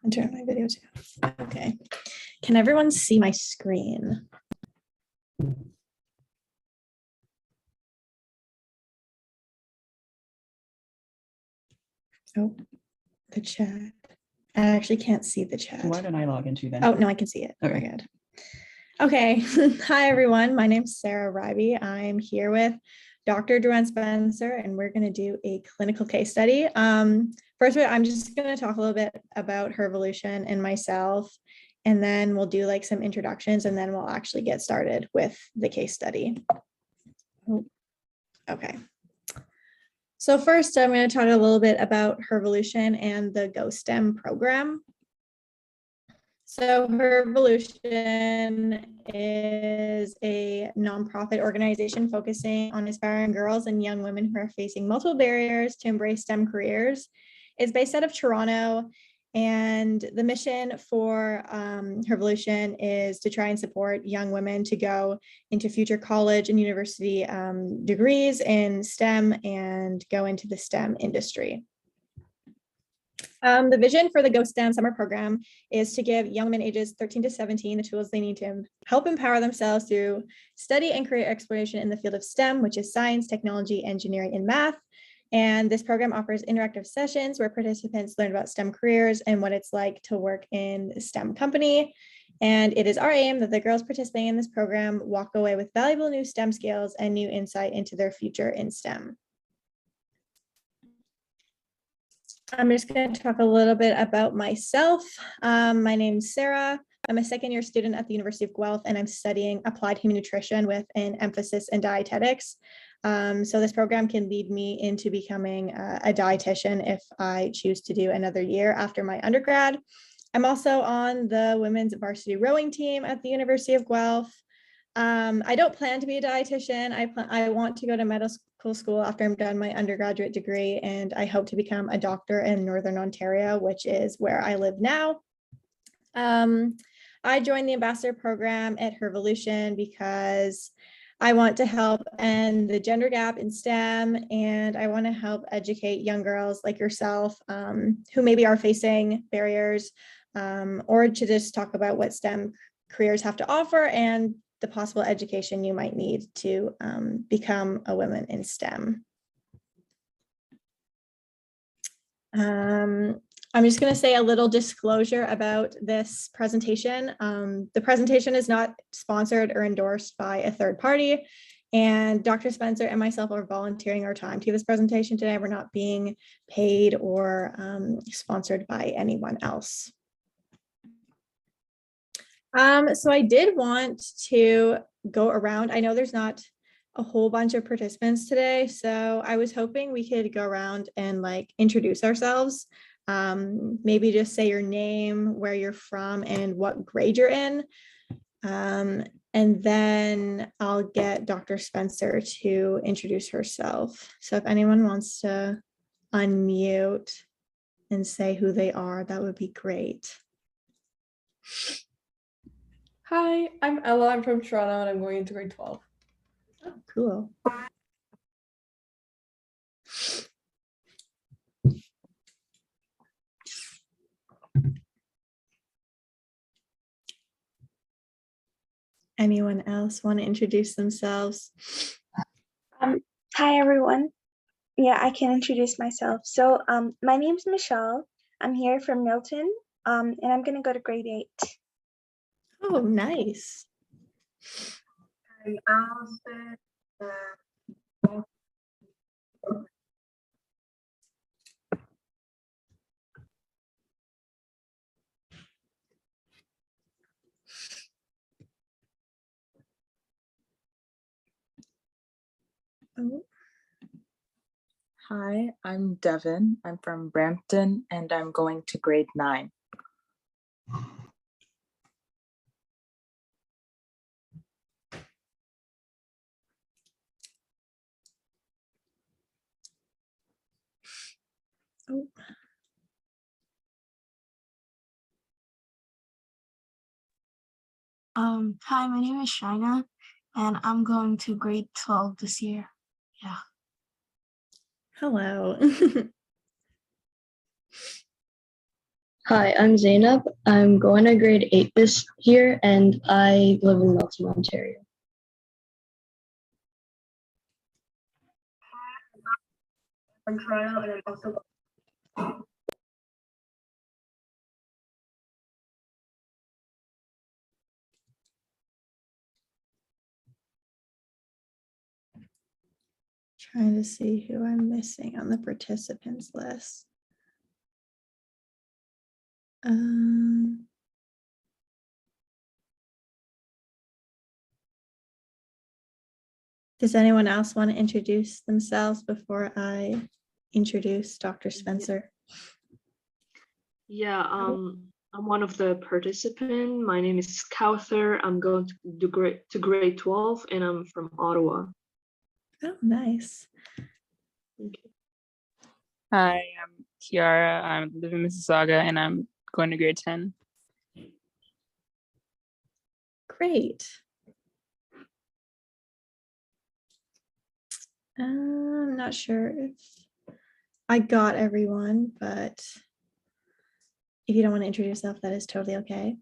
And turn my video too. Okay. Can everyone see my screen? Oh, the chat. I actually can't see the chat. Why don't I log into that? Oh, no, I can see it. Okay. Very good. Okay. Hi, everyone. My name's Sarah Ribey. I'm here with Dr. Joanne Spencer, and we're going to do a clinical case study. First, I'm just going to talk a little bit about Hervolution and myself, and then we'll do like some introductions, and then we'll actually get started with the case study. Okay. So first, I'm going to talk a little bit about Hervolution and the GoSTEM program. So Hervolution is a nonprofit organization focusing on aspiring girls and young women who are facing multiple barriers to embrace STEM careers. It's based out of Toronto, and the mission for Hervolution is to try and support young women to go into future college and university degrees in STEM and go into the STEM industry. The vision for the GoSTEM summer program is to give young women ages 13 to 17 the tools they need to help empower themselves through study and career exploration in the field of STEM, which is science, technology, engineering, and math. And this program offers interactive sessions where participants learn about STEM careers and what it's like to work in a STEM company. And it is our aim that the girls participating in this program walk away with valuable new STEM skills and new insight into their future in STEM. I'm just going to talk a little bit about myself. My name's Sarah. I'm a second-year student at the University of Guelph, and I'm studying applied human nutrition with an emphasis in dietetics. So this program can lead me into becoming a dietitian if I choose to do another year after my undergrad. I'm also on the women's varsity rowing team at the University of Guelph. I don't plan to be a dietitian. I want to go to medical school after I'm done my undergraduate degree, and I hope to become a doctor in Northern Ontario, which is where I live now. I joined the ambassador program at Hervolution because I want to help end the gender gap in STEM, and I want to help educate young girls like yourself who maybe are facing barriers, or to just talk about what STEM careers have to offer and the possible education you might need to become a woman in STEM. I'm just going to say a little disclosure about this presentation. The presentation is not sponsored or endorsed by a third party, and Dr. Spencer and myself are volunteering our time to give this presentation today. We're not being paid or sponsored by anyone else. So I did want to go around. I know there's not a whole bunch of participants today, so I was hoping we could go around and like introduce ourselves. Maybe just say your name, where you're from, and what grade you're in. And then I'll get Dr. Spencer to introduce herself. So if anyone wants to unmute and say who they are, that would be great. Hi, I'm Ella. I'm from Toronto and I'm going into grade 12. Oh, cool. Anyone else want to introduce themselves? Hi, everyone. Yeah, I can introduce myself. So my name's Michelle. I'm here from Milton, and I'm going to go to grade 8. Oh, nice. Hi, Allison. Oh. Hi, I'm Devin. I'm from Brampton and I'm going to grade 9. Oh. Hi, my name is Shaina, and I'm going to grade 12 this year. Yeah. Hello. Hi, I'm Zainab. I'm going to grade 8 this year and I live in Milton, Ontario. From Toronto, and I'm also Trying to see who I'm missing on the participants list. Um, does anyone else want to introduce themselves before I introduce Dr. Spencer? Yeah, I'm one of the participants. My name is Cowther. I'm going to do grade 12 and I'm from Ottawa. Oh, nice. Thank you. Hi, I'm Kiara. I live in Mississauga and I'm going to grade 10. Great. I'm not sure if I got everyone, but if you don't want to introduce yourself, that is totally okay.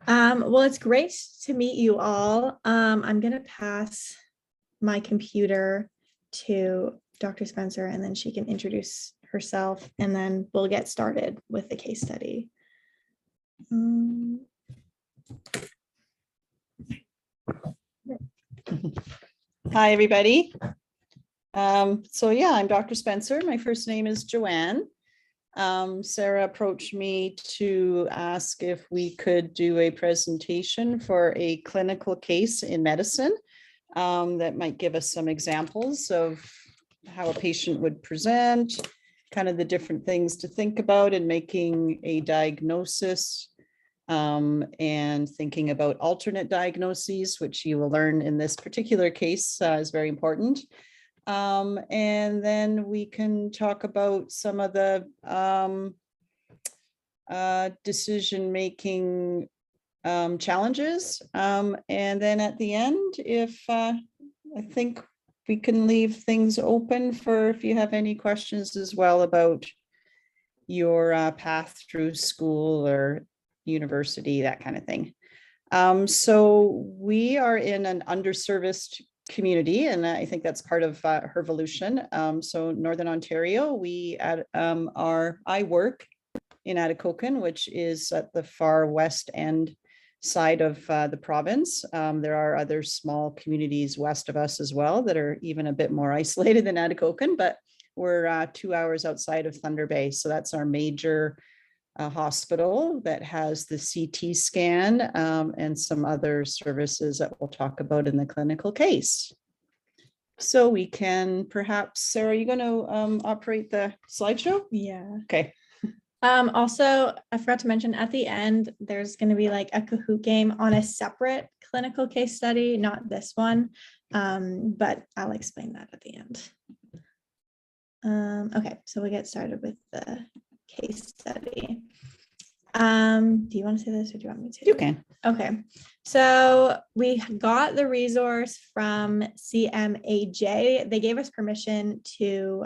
Well, it's great to meet you all. I'm going to pass my computer to Dr. Spencer and then she can introduce herself and then we'll get started with the case study. Hi, everybody. So yeah, I'm Dr. Spencer. My first name is Joanne. Sarah approached me to ask if we could do a presentation for a clinical case in medicine that might give us some examples of how a patient would present, kind of the different things to think about in making a diagnosis, and thinking about alternate diagnoses, which you will learn in this particular case is very important. And then we can talk about some of the decision-making challenges. And then at the end, if I think we can leave things open for if you have any questions as well about your path through school or university, that kind of thing. So we are in an underserviced community, and I think that's part of her evolution. So Northern Ontario, I work in Atikokan, which is at the far west end side of the province. There are other small communities west of us as well that are even a bit more isolated than Atikokan, but we're 2 hours outside of Thunder Bay. So that's our major hospital that has the CT scan and some other services that we'll talk about in the clinical case. So we can perhaps, Sarah, are you going to operate the slideshow? Yeah. Okay. Also, I forgot to mention at the end, there's going to be like a Kahoot game on a separate clinical case study, not this one, but I'll explain that at the end. Okay, so we'll get started with the case study. Do you want to say this or do you want me to? You can. Okay, so we got the resource from CMAJ. They gave us permission to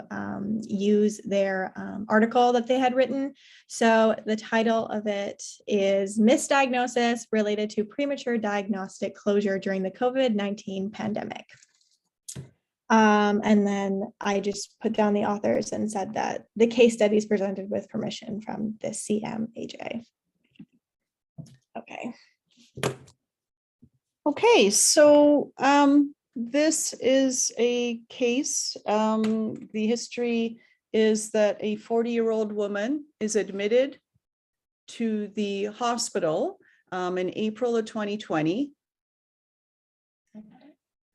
use their article that they had written. So the title of it is Misdiagnosis Related to Premature Diagnostic Closure During the COVID-19 Pandemic. And then I just put down the authors and said that the case study is presented with permission from the CMAJ. Okay. Okay, so this is a case. The history is that a 40-year-old woman is admitted to the hospital in April of 2020.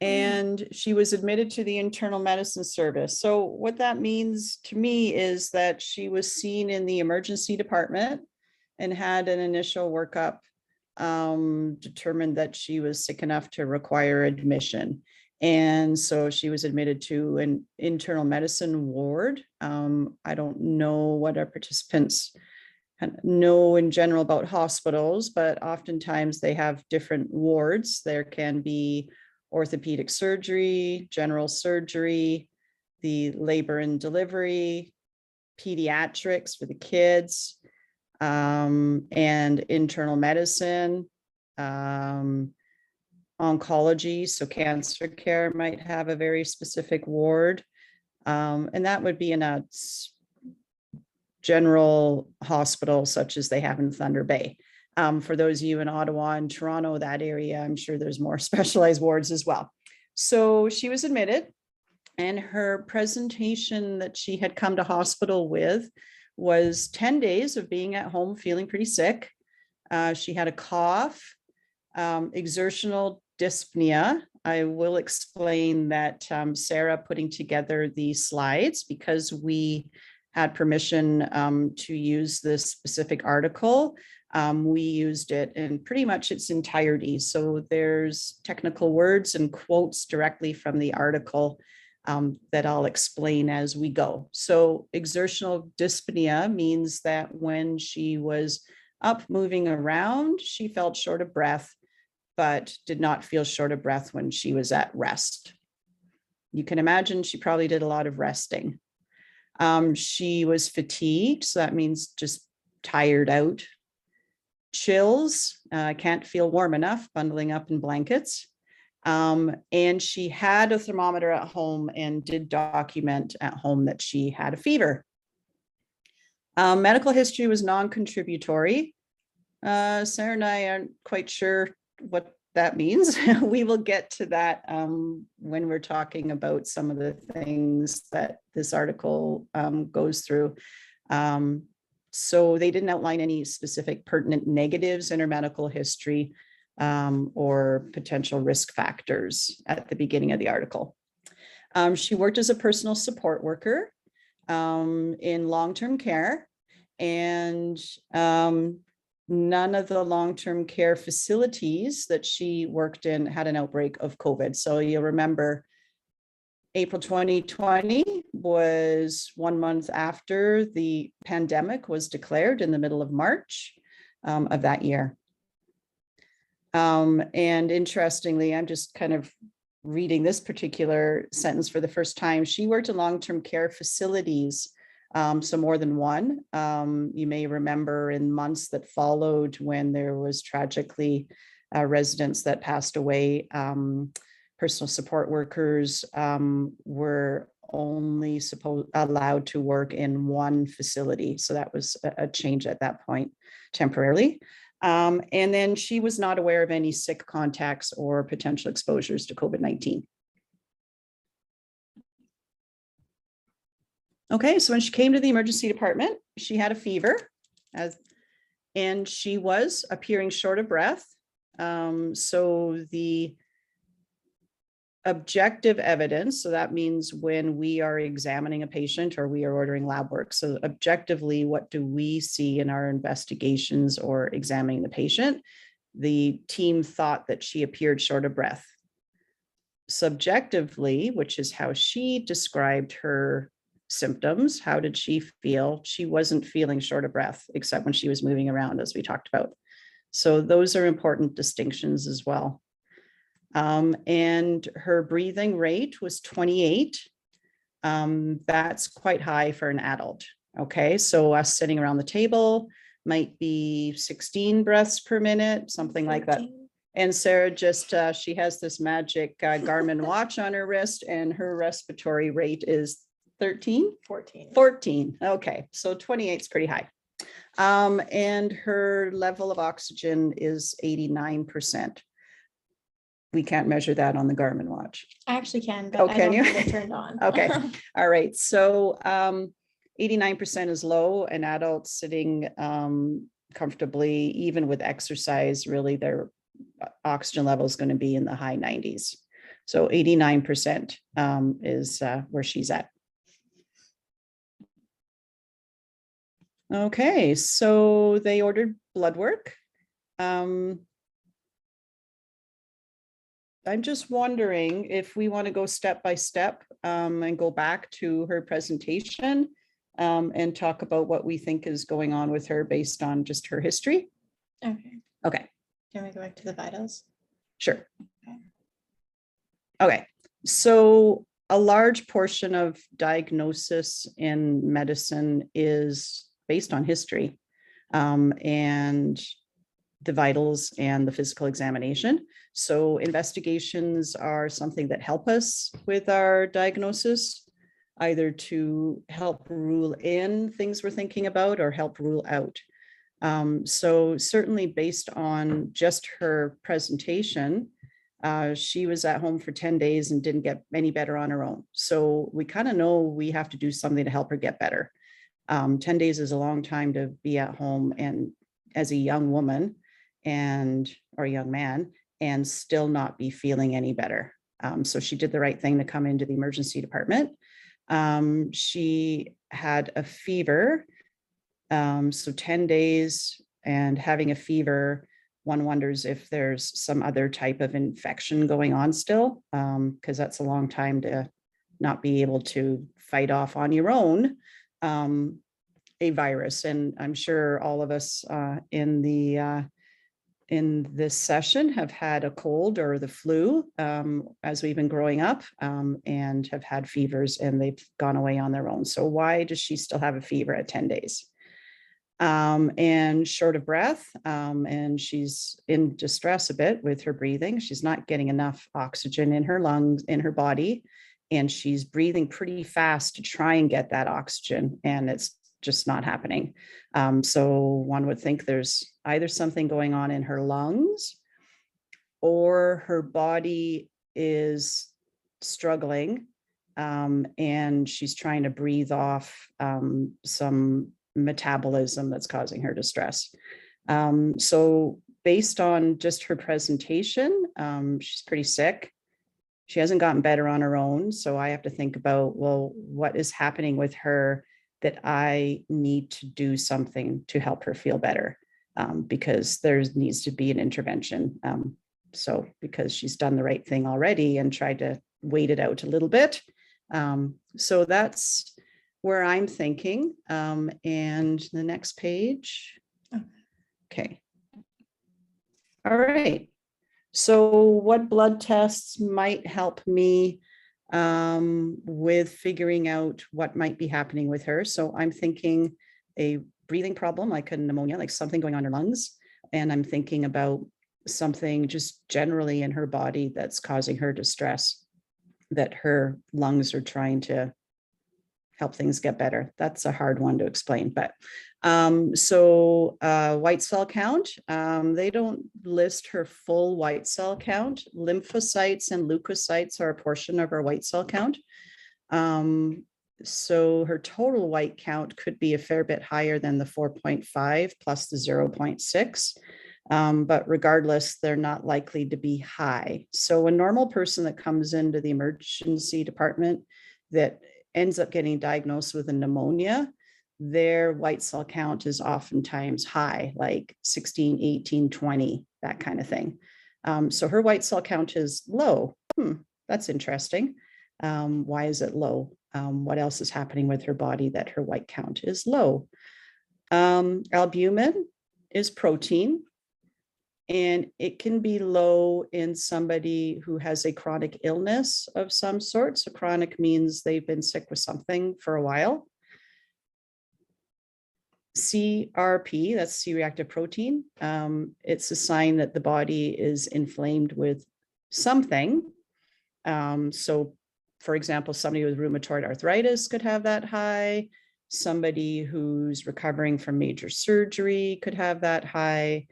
And she was admitted to the internal medicine service. So what that means to me is that she was seen in the emergency department and had an initial workup, determined that she was sick enough to require admission. And so she was admitted to an internal medicine ward. I don't know what our participants know in general about hospitals, but oftentimes they have different wards. There can be orthopedic surgery, general surgery, the labor and delivery, pediatrics for the kids. and internal medicine, oncology, so cancer care might have a very specific ward. And that would be in a general hospital such as they have in Thunder Bay. For those of you in Ottawa and Toronto, that area, I'm sure there's more specialized wards as well. So she was admitted, and her presentation that she had come to hospital with was 10 days of being at home feeling pretty sick. She had a cough, exertional dyspnea. I will explain that Sarah putting together these slides, because we had permission to use this specific article. We used it in pretty much its entirety. So there's technical words and quotes directly from the article that I'll explain as we go. So exertional dyspnea means that when she was up moving around, she felt short of breath, but did not feel short of breath when she was at rest. You can imagine she probably did a lot of resting. She was fatigued, so that means just tired out. Chills, can't feel warm enough, bundling up in blankets. And she had a thermometer at home and did document at home that she had a fever. Medical history was non-contributory. Sarah and I aren't quite sure what that means. We will get to that when we're talking about some of the things that this article goes through. So they didn't outline any specific pertinent negatives in her medical history or potential risk factors at the beginning of the article. She worked as a personal support worker in long-term care, and none of the long-term care facilities that she worked in had an outbreak of COVID. So you'll remember April 2020 was 1 month after the pandemic was declared in the middle of March of that year. And interestingly, I'm just kind of reading this particular sentence for the first time. She worked in long-term care facilities, so more than one. You may remember in months that followed when there was tragically residents that passed away, personal support workers were only allowed to work in one facility. So that was a change at that point temporarily. And then she was not aware of any sick contacts or potential exposures to COVID-19. Okay, so when she came to the emergency department, she had a fever, and she was appearing short of breath. So the objective evidence, so that means when we are examining a patient or we are ordering lab work. So objectively, what do we see in our investigations or examining the patient? The team thought that she appeared short of breath. Subjectively, which is how she described her symptoms, how did she feel? She wasn't feeling short of breath, except when she was moving around, as we talked about. So those are important distinctions as well. And her breathing rate was 28. That's quite high for an adult. Okay, so us sitting around the table might be 16 breaths per minute, something 14. Like that. And Sarah just, she has this magic Garmin watch on her wrist, and her respiratory rate is 13? 14. 14. Okay, so 28 is pretty high. And her level of oxygen is 89%. We can't measure that on the Garmin watch. I actually can, but Oh, I can don't you? have it turned on. Okay. All right. So 89% is low, and adults sitting comfortably, even with exercise, really their oxygen level is going to be in the high 90s. So 89% is where she's at. Okay, so they ordered blood work. I'm just wondering if we want to go step by step and go back to her presentation and talk about what we think is going on with her based on just her history. Okay. Okay. Can we go back to the vitals? Sure. Okay. So a large portion of diagnosis in medicine is based on history. and the vitals and the physical examination. So investigations are something that help us with our diagnosis, either to help rule in things we're thinking about or help rule out. So certainly based on just her presentation, she was at home for 10 days and didn't get any better on her own. So we kind of know we have to do something to help her get better. 10 days is a long time to be at home and as a young woman or a young man and still not be feeling any better. So she did the right thing to come into the emergency department. She had a fever. So 10 days and having a fever, one wonders if there's some other type of infection going on still, because that's a long time to not be able to fight off on your own a virus. And I'm sure all of us in this session have had a cold or the flu as we've been growing up and have had fevers and they've gone away on their own. So why does she still have a fever at 10 days? And short of breath, and she's in distress a bit with her breathing. She's not getting enough oxygen in her lungs, in her body, and she's breathing pretty fast to try and get that oxygen, and it's just not happening. So one would think there's either something going on in her lungs or her body is struggling, and she's trying to breathe off some metabolism that's causing her distress. So based on just her presentation, she's pretty sick. She hasn't gotten better on her own. So I have to think about, well, what is happening with her that I need to do something to help her feel better, because there needs to be an intervention. So because she's done the right thing already and tried to wait it out a little bit. So that's where I'm thinking. And the next page. Okay. All right. So what blood tests might help me with figuring out what might be happening with her? So I'm thinking a breathing problem, like a pneumonia, like something going on her lungs. And I'm thinking about something just generally in her body that's causing her distress, that her lungs are trying to help things get better. That's a hard one to explain, but white cell count, they don't list her full white cell count. Lymphocytes and leukocytes are a portion of her white cell count. So her total white count could be a fair bit higher than the 4.5 plus the 0.6. But regardless, they're not likely to be high. So a normal person that comes into the emergency department that ends up getting diagnosed with a pneumonia, their white cell count is oftentimes high, like 16, 18, 20, that kind of thing. So her white cell count is low. That's interesting. Why is it low? What else is happening with her body that her white count is low? Albumin is protein, and it can be low in somebody who has a chronic illness of some sort. So chronic means they've been sick with something for a while. CRP, that's C-reactive protein. It's a sign that the body is inflamed with something. So for example, somebody with rheumatoid arthritis could have that high. Somebody who's recovering from major surgery could have that high.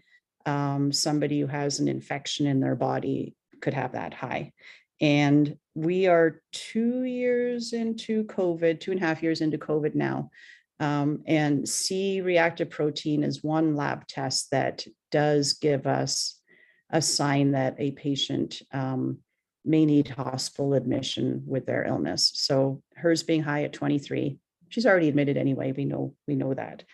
Somebody who has an infection in their body could have that high. And we are 2 years into COVID, 2.5 years into COVID now. And C-reactive protein is one lab test that does give us a sign that a patient may need hospital admission with their illness. So hers being high at 23, she's already admitted anyway, we know that.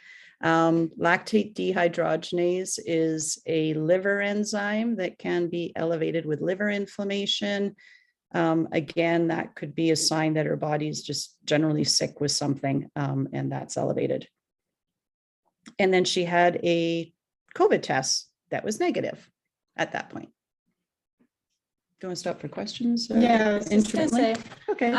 Lactate dehydrogenase is a liver enzyme that can be elevated with liver inflammation. Again, that could be a sign that her body is just generally sick with something, and that's elevated. And then she had a COVID test that was negative at that point. Do you want to stop for questions? Yeah, I was just gonna say, okay.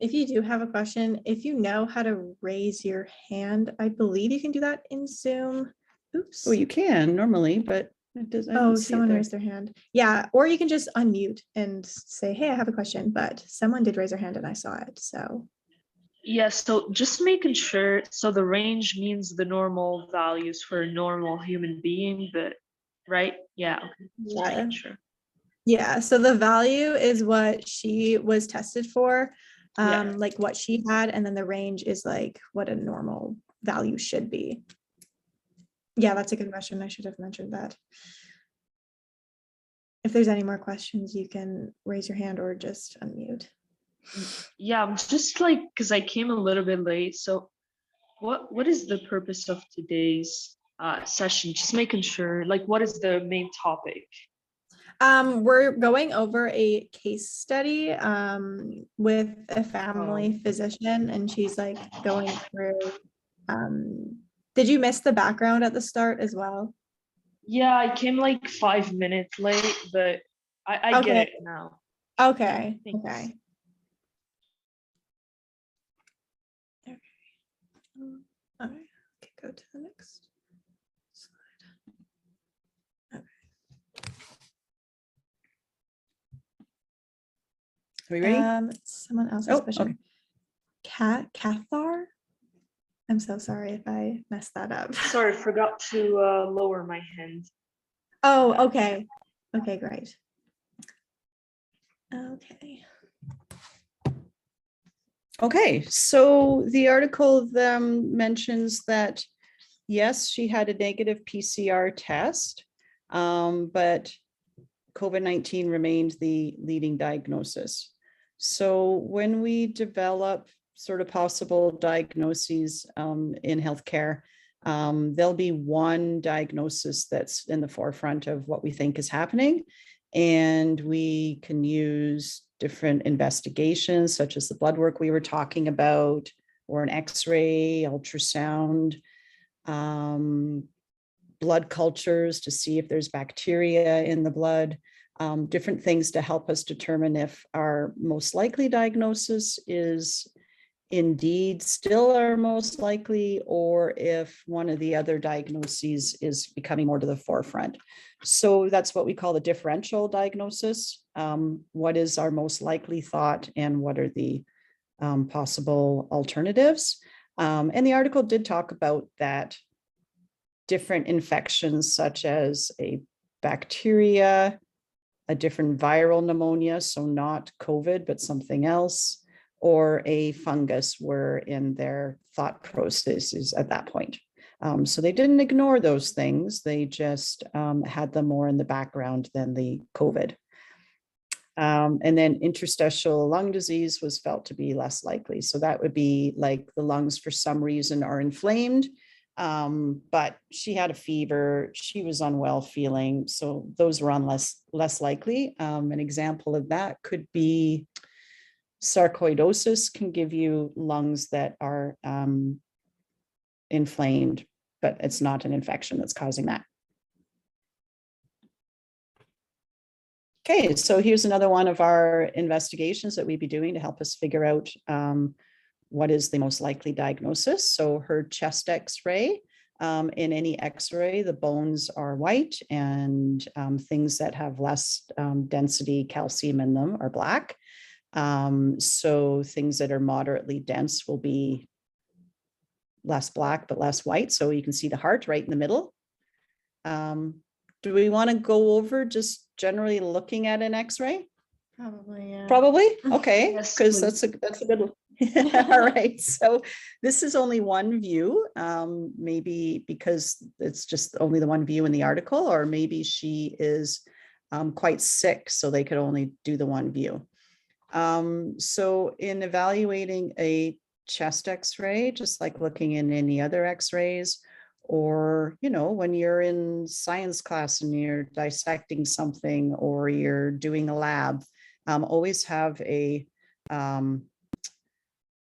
if you do have a question, if you know how to raise your hand, I believe you can do that in Zoom. Oops. Oh, you can normally, but it does. I don't Oh, see it someone there. raised their hand. Yeah, or you can just unmute and say, hey, I have a question, but someone did raise their hand and I saw it, so. Yes, so just making sure, so the range means the normal values for a normal human being, but, right? Yeah, okay. Just Yeah. making sure. Yeah, so the value is what she was tested for, Yeah. like what she had, and then the range is like what a normal value should be. Yeah, that's a good question. I should have mentioned that. If there's any more questions, you can raise your hand or just unmute. Yeah, I'm just like, because I came a little bit late, so what is the purpose of today's session? Just making sure, like, what is the main topic? We're going over a case study with a family Oh. physician, and she's like going through. Did you miss the background at the start as well? Yeah, I came like 5 minutes late, but I get Okay. it now. Okay. Thanks. Okay. All right. Okay, go to the next slide. Are we ready? Someone else has Oh, a question. okay. Cathar. I'm so sorry if I messed that up. Sorry, forgot to lower my hand. Oh, okay. Okay, great. Okay. Okay, so the article mentions that, yes, she had a negative PCR test, but COVID-19 remained the leading diagnosis. So when we develop sort of possible diagnoses in healthcare, there'll be one diagnosis that's in the forefront of what we think is happening. And we can use different investigations, such as the blood work we were talking about, or an X-ray, ultrasound, blood cultures to see if there's bacteria in the blood, different things to help us determine if our most likely diagnosis is indeed still our most likely, or if one of the other diagnoses is becoming more to the forefront. So that's what we call the differential diagnosis. What is our most likely thought and what are the possible alternatives? And the article did talk about that different infections such as a bacteria, a different viral pneumonia, so not COVID, but something else, or a fungus were in their thought processes at that point. So they didn't ignore those things. They just had them more in the background than the COVID. And then interstitial lung disease was felt to be less likely. So that would be like the lungs for some reason are inflamed, but she had a fever, she was unwell feeling. So those were less likely. An example of that could be sarcoidosis can give you lungs that are inflamed, but it's not an infection that's causing that. Okay, so here's another one of our investigations that we'd be doing to help us figure out what is the most likely diagnosis. So her chest X-ray, in any X-ray, the bones are white, and things that have less density calcium in them are black. So things that are moderately dense will be less black, but less white. So you can see the heart right in the middle. Do we want to go over just generally looking at an X-ray? Probably, yeah. Probably, okay, Yes, because please. that's a good one. All right, so this is only one view, maybe because it's just only the one view in the article, or maybe she is quite sick, so they could only do the one view. So in evaluating a chest X-ray, just like looking in any other X-rays, or, you know, when you're in science class and you're dissecting something or you're doing a lab, always have a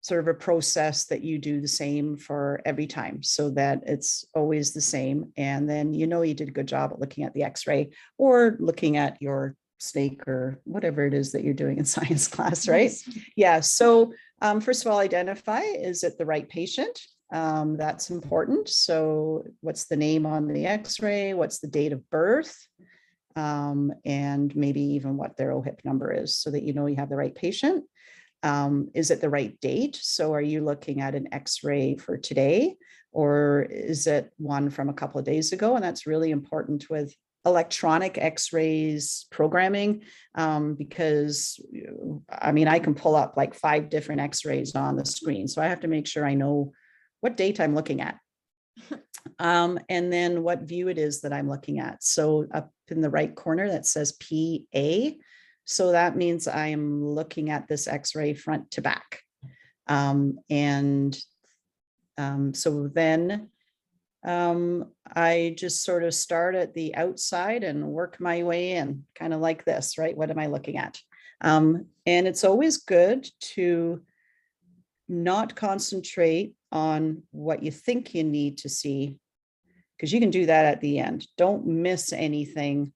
sort of a process that you do the same for every time so that it's always the same. And then, you know, you did a good job at looking at the X-ray or looking at your snake or whatever it is that you're doing in science class, right? Yes. Yeah. So first of all, identify, is it the right patient? That's important. So what's the name on the x-ray? What's the date of birth? And maybe even what their OHIP number is so that you know you have the right patient. Is it the right date? So are you looking at an x-ray for today, or is it one from a couple of days ago? And that's really important with electronic x-rays programming, because I mean, I can pull up like 5 different x-rays on the screen. So I have to make sure I know what date I'm looking at. And then what view it is that I'm looking at. So up in the right corner that says PA. So that means I'm looking at this x-ray front to back. So then I just sort of start at the outside and work my way in, kind of like this, right? What am I looking at? And it's always good to not concentrate on what you think you need to see, because you can do that at the end. Don't miss anything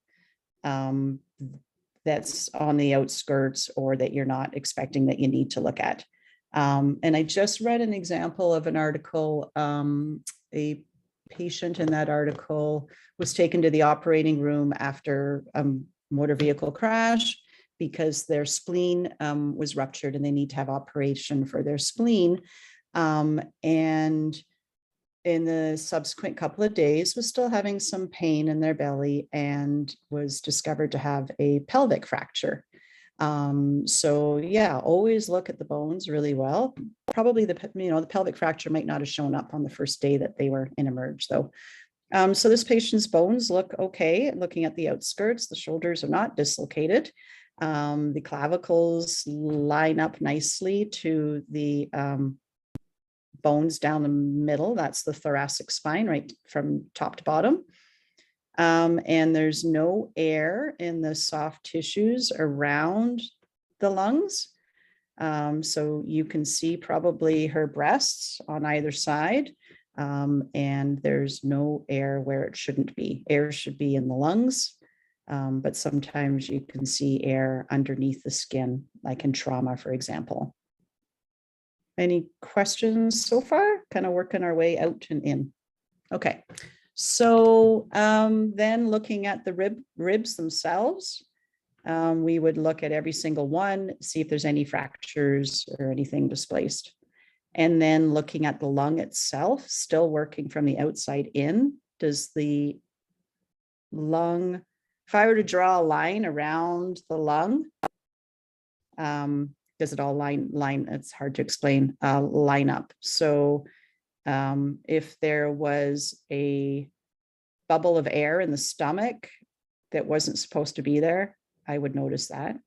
that's on the outskirts or that you're not expecting that you need to look at. And I just read an example of an article. A patient in that article was taken to the operating room after a motor vehicle crash because their spleen was ruptured and they need to have operation for their spleen. And in the subsequent couple of days was still having some pain in their belly and was discovered to have a pelvic fracture. So yeah, always look at the bones really well. Probably the pelvic fracture might not have shown up on the first day that they were in emerge though. So this patient's bones look okay. Looking at the outskirts, the shoulders are not dislocated. The clavicles line up nicely to the bones down the middle. That's the thoracic spine, right from top to bottom. And there's no air in the soft tissues around the lungs. So you can see probably her breasts on either side. And there's no air where it shouldn't be. Air should be in the lungs. But sometimes you can see air underneath the skin, like in trauma, for example. Any questions so far? Kind of working our way out and in. Okay, so then looking at the ribs themselves, we would look at every single one, see if there's any fractures or anything displaced. And then looking at the lung itself, still working from the outside in. Does the lung, if I were to draw a line around the lung, does it all line, it's hard to explain, line up. So if there was a bubble of air in the stomach that wasn't supposed to be there, I would notice that.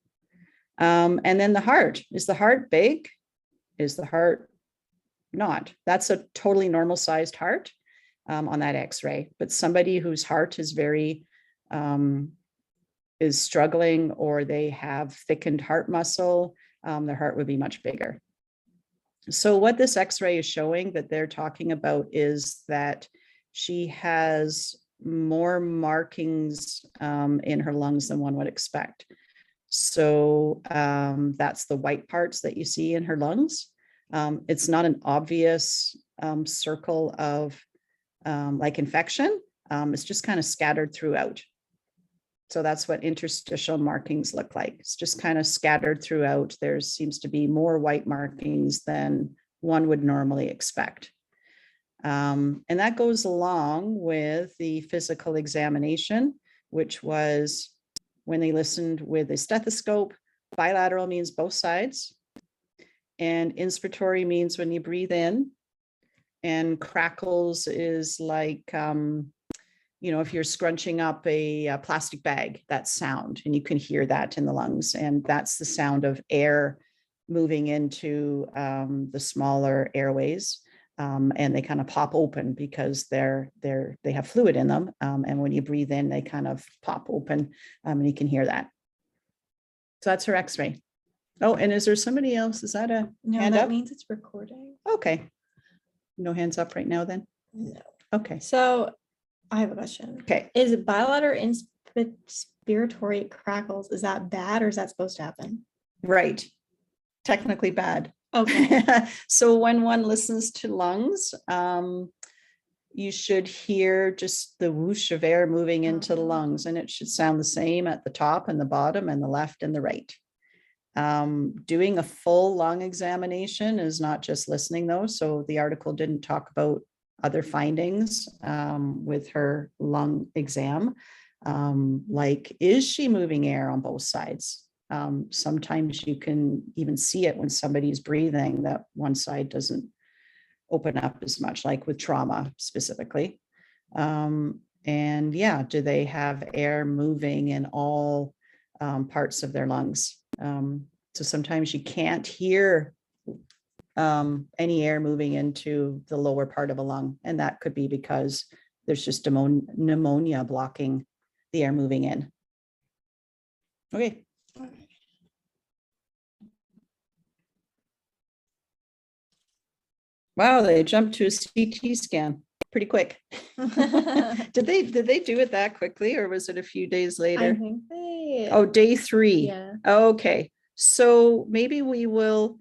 And then the heart, is the heart big? Is the heart not? That's a totally normal sized heart on that x-ray, but somebody whose heart is very, is struggling, or they have thickened heart muscle, their heart would be much bigger. So what this x-ray is showing that they're talking about is that she has more markings in her lungs than one would expect. So that's the white parts that you see in her lungs. It's not an obvious circle of like infection. It's just kind of scattered throughout. So that's what interstitial markings look like. It's just kind of scattered throughout. There seems to be more white markings than one would normally expect. And that goes along with the physical examination, which was when they listened with a stethoscope. Bilateral means both sides. And inspiratory means when you breathe in. And crackles is like, if you're scrunching up a plastic bag, that sound, and you can hear that in the lungs. And that's the sound of air moving into the smaller airways. And they kind of pop open because they have fluid in them. And when you breathe in, they kind of pop open, and you can hear that. So that's her x-ray. Oh, and is there somebody else? Is that a hand that up? means it's recording. Okay. No hands up right now then? No. Okay. So I have a question. Okay. Is bilateral inspiratory crackles, is that bad or is that supposed to happen? Right. Technically bad. Okay. So when one listens to lungs, you should hear just the whoosh of air moving into the lungs, and it should sound the same at the top and the bottom and the left and the right. Doing a full lung examination is not just listening though. So the article didn't talk about other findings with her lung exam. Like, is she moving air on both sides? Sometimes you can even see it when somebody's breathing, that one side doesn't open up as much, like with trauma specifically. And yeah, do they have air moving in all parts of their lungs? So sometimes you can't hear any air moving into the lower part of a lung, and that could be because there's just pneumonia blocking the air moving in. Okay. Wow, they jumped to a CT scan pretty quick. Did they do it that quickly, or was it a few days I later? think they. Oh, day 3. Yeah. Okay, so maybe we will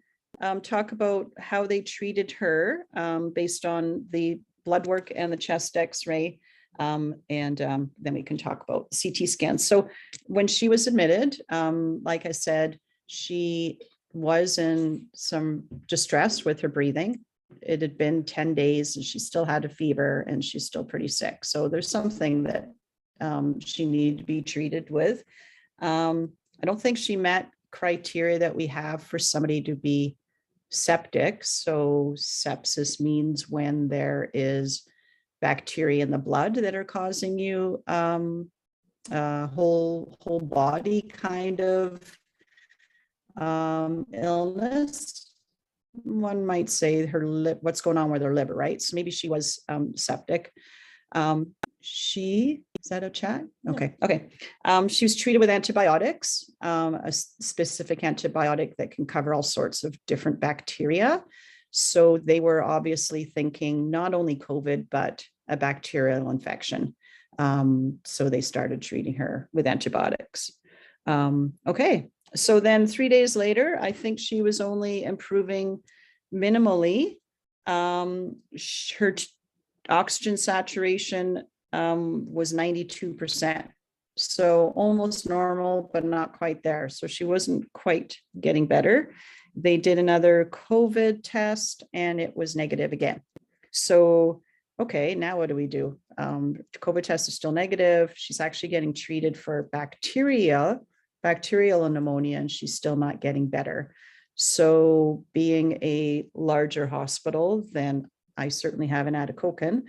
talk about how they treated her based on the blood work and the chest X-ray. And then we can talk about CT scans. So when she was admitted, like I said, she was in some distress with her breathing. It had been 10 days and she still had a fever and she's still pretty sick. So there's something that she needed to be treated with. I don't think she met criteria that we have for somebody to be septic. So sepsis means when there is bacteria in the blood that are causing you whole body kind of illness. One might say her what's going on with her liver, right? So maybe she was septic. Is that a chat? Okay. She was treated with antibiotics, a specific antibiotic that can cover all sorts of different bacteria. So they were obviously thinking not only COVID, but a bacterial infection. So they started treating her with antibiotics. Okay. So then 3 days later, I think she was only improving minimally. Her oxygen saturation was 92%. So almost normal, but not quite there. So she wasn't quite getting better. They did another COVID test and it was negative again. So, okay, now what do we do? COVID test is still negative. She's actually getting treated for bacterial pneumonia, and she's still not getting better. So being a larger hospital than I certainly have in Atikokan,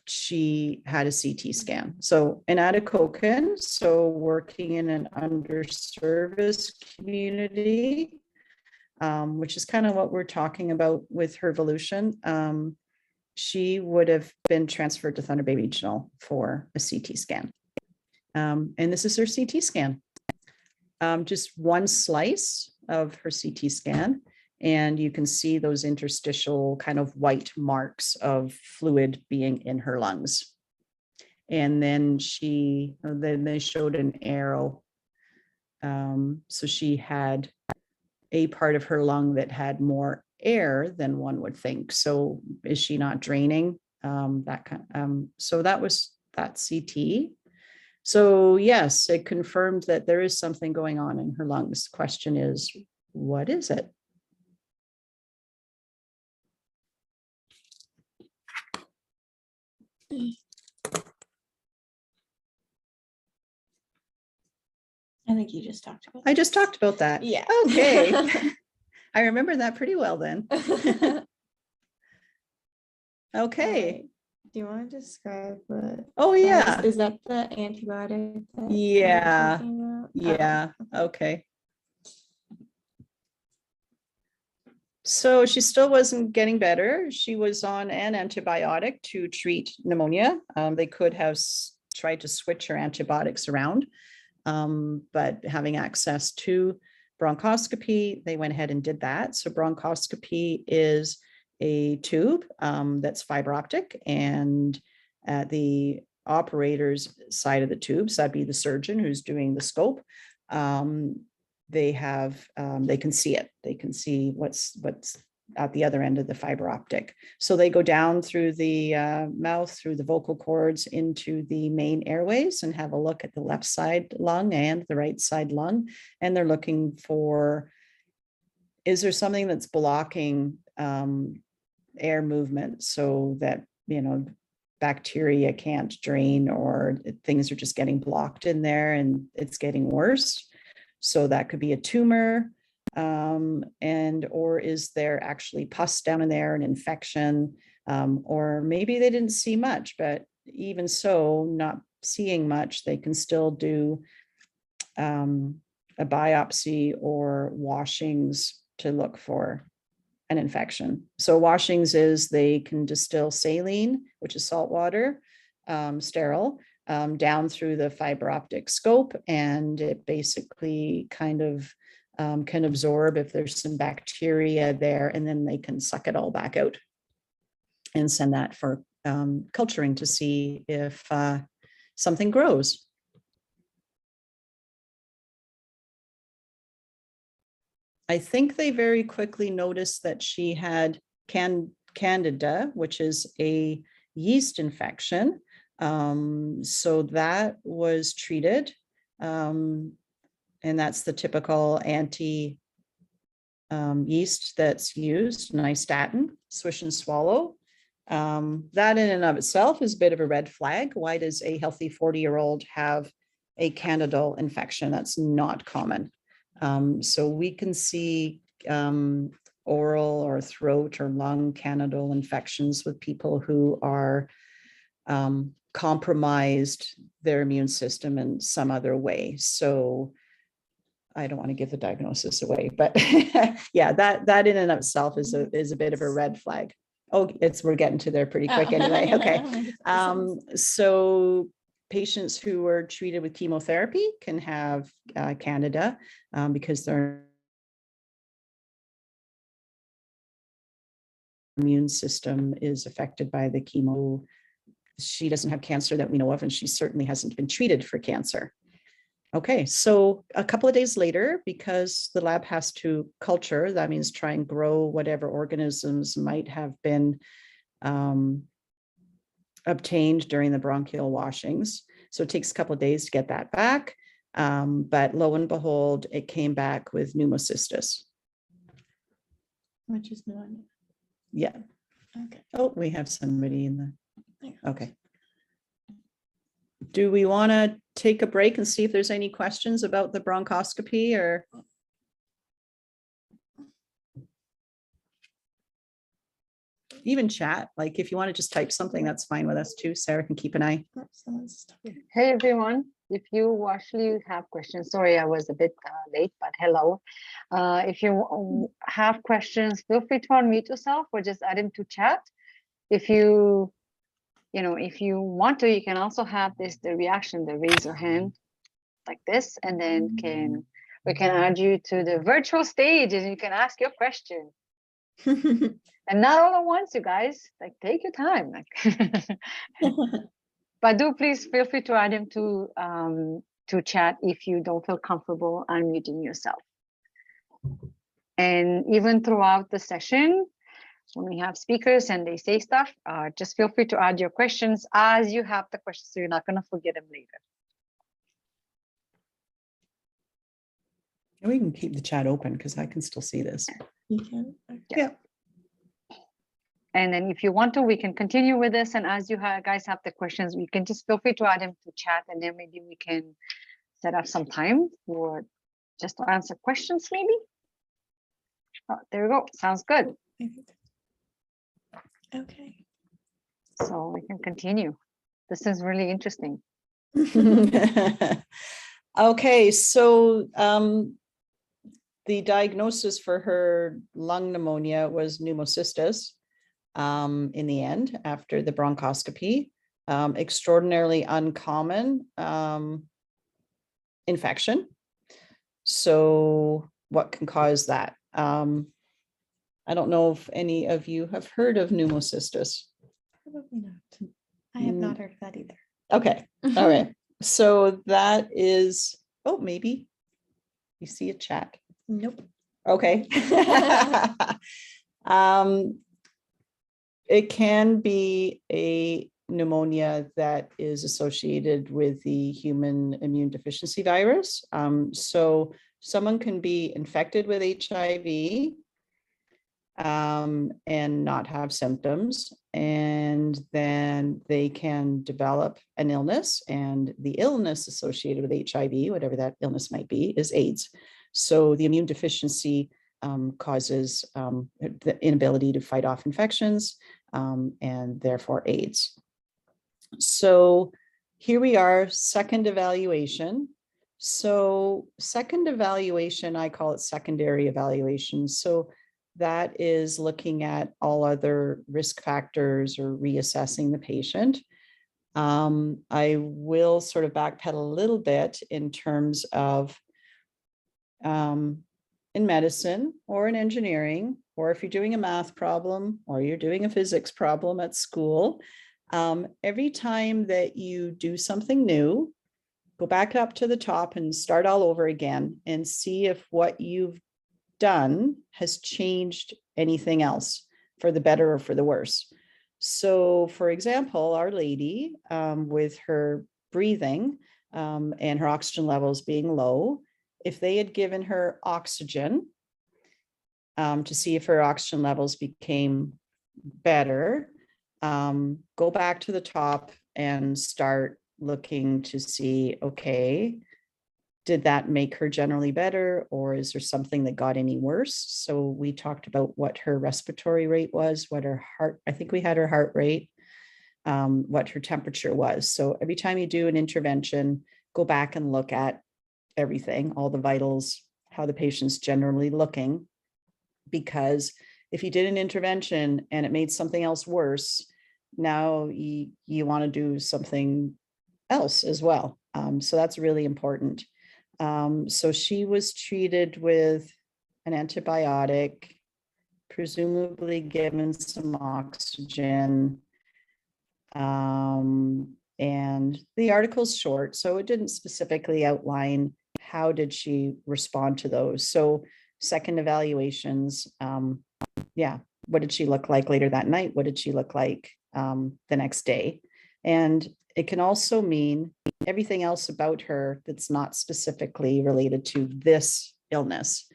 she had a CT scan. So in Atikokan, so working in an underserviced community, which is kind of what we're talking about with her evolution, she would have been transferred to Thunder Bay Regional for a CT scan. And this is her CT scan. Just one slice of her CT scan, and you can see those interstitial kind of white marks of fluid being in her lungs. And then they showed an arrow. So she had a part of her lung that had more air than one would think. So is she not draining? So that was that CT. So yes, it confirmed that there is something going on in her lungs. Question is, what is it? I think you just talked about. I just talked about that. Yeah. Okay. I remember that pretty well then. Okay. Do you want to describe what? Oh yeah. Is that the antibiotic? That Yeah. you're talking about? Yeah. Okay. So she still wasn't getting better. She was on an antibiotic to treat pneumonia. They could have tried to switch her antibiotics around, but having access to bronchoscopy, they went ahead and did that. So bronchoscopy is a tube that's fiber optic, and at the operator's side of the tube, so that'd be the surgeon who's doing the scope, they have, they can see it. They can see what's at the other end of the fiber optic. So they go down through the mouth, through the vocal cords into the main airways and have a look at the left side lung and the right side lung. And they're looking for, is there something that's blocking air movement so that, you know, bacteria can't drain, or things are just getting blocked in there and it's getting worse. So that could be a tumor, and or is there actually pus down in there, an infection, or maybe they didn't see much, but even so, not seeing much, they can still do a biopsy or washings to look for an infection. So washings is they can distill saline, which is salt water, sterile, down through the fiber optic scope, and it basically kind of can absorb if there's some bacteria there, and then they can suck it all back out and send that for culturing to see if something grows. I think they very quickly noticed that she had candida, which is a yeast infection. So that was treated. And that's the typical anti yeast that's used, nystatin, swish and swallow. That in and of itself is a bit of a red flag. Why does a healthy 40-year-old have a candidal infection? That's not common. So we can see oral or throat or lung candidal infections with people who are compromised their immune system in some other way. So I don't want to give the diagnosis away, but yeah, that in and of itself is a bit of a red flag. Oh, we're getting to there pretty quick anyway. Okay. So patients who were treated with chemotherapy can have candida because their immune system is affected by the chemo. She doesn't have cancer that we know of, and she certainly hasn't been treated for cancer. Okay, so a couple of days later, because the lab has to culture, that means try and grow whatever organisms might have been obtained during the bronchial washings. So it takes a couple of days to get that back. But lo and behold, it came back with pneumocystis. Which is pneumonia. Yeah. Okay. Oh, we have somebody in the, okay. Do we want to take a break and see if there's any questions about the bronchoscopy, or? Even chat, like if you want to just type something, that's fine with us too. Sarah can keep an eye. Hey everyone, if you actually have questions, sorry I was a bit late, but hello. If you have questions, feel free to unmute yourself or just add them to chat. If you want to, you can also have the reaction, the raise your hand like this, and then we can add you to the virtual stage and you can ask your question. And not all at once, you guys, like take your time. But do please feel free to add him to chat if you don't feel comfortable unmuting yourself. And even throughout the session, when we have speakers and they say stuff, just feel free to add your questions as you have the questions, so you're not going to forget them later. And we can keep the chat open because I can still see this. You can. Okay. Yeah. And then if you want to, we can continue with this. And as you guys have the questions, we can just feel free to add them to chat, and then maybe we can set up some time for just to answer questions maybe. Oh, there we go. Sounds good. Okay. So we can continue. This is really interesting. Okay, so the diagnosis for her lung pneumonia was pneumocystis in the end after the bronchoscopy. Extraordinarily uncommon infection. So what can cause that? I don't know if any of you have heard of pneumocystis. Probably not. I have not heard of that either. Okay, all right. So that is, oh, maybe. You see a chat. Nope. Okay. It can be a pneumonia that is associated with the human immune deficiency virus. So someone can be infected with HIV and not have symptoms, and then they can develop an illness, and the illness associated with HIV, whatever that illness might be, is AIDS. So the immune deficiency causes the inability to fight off infections, and therefore AIDS. So here we are, second evaluation. So second evaluation, I call it secondary evaluation. So that is looking at all other risk factors or reassessing the patient. I will sort of backpedal a little bit in terms of in medicine or in engineering, or if you're doing a math problem or you're doing a physics problem at school, every time that you do something new, go back up to the top and start all over again and see if what you've done has changed anything else for the better or for the worse. So for example, Our Lady with her breathing and her oxygen levels being low, if they had given her oxygen to see if her oxygen levels became better, go back to the top and start looking to see, okay, did that make her generally better, or is there something that got any worse? So we talked about what her respiratory rate was, what her heart, I think we had her heart rate, what her temperature was. So every time you do an intervention, go back and look at everything, all the vitals, how the patient's generally looking, because if you did an intervention and it made something else worse, now you want to do something else as well. So that's really important. So she was treated with an antibiotic, presumably given some oxygen. And the article's short, so it didn't specifically outline how did she respond to those. So second evaluations, yeah, what did she look like later that night? What did she look like the next day? And it can also mean everything else about her that's not specifically related to this illness.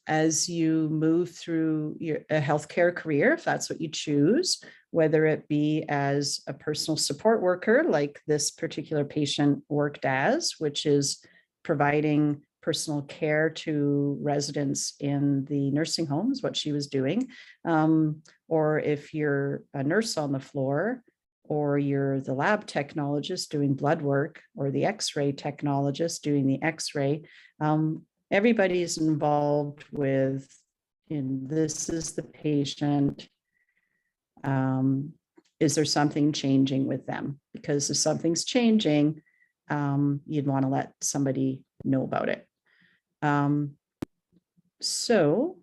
As you move through a healthcare career, if that's what you choose, whether it be as a personal support worker, like this particular patient worked as, which is providing personal care to residents in the nursing homes, what she was doing, or if you're a nurse on the floor, or you're the lab technologist doing blood work, or the x-ray technologist doing the x-ray, everybody's involved with, this is the patient. Is there something changing with them? Because if something's changing, you'd want to let somebody know about it. So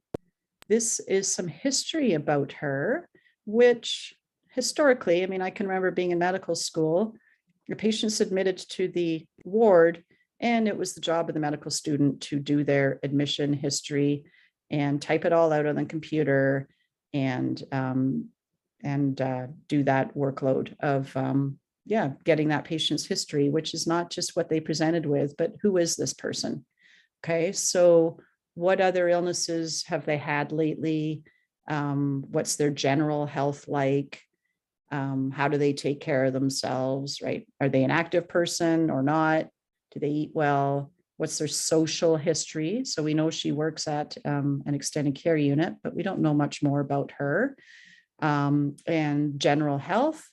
this is some history about her, which historically, I mean, I can remember being in medical school, your patient's admitted to the ward, and it was the job of the medical student to do their admission history and type it all out on the computer and do that workload of getting that patient's history, which is not just what they presented with, but who is this person? Okay, so what other illnesses have they had lately? What's their general health like? How do they take care of themselves, right? Are they an active person or not? Do they eat well? What's their social history? So we know she works at an extended care unit, but we don't know much more about her. And general health.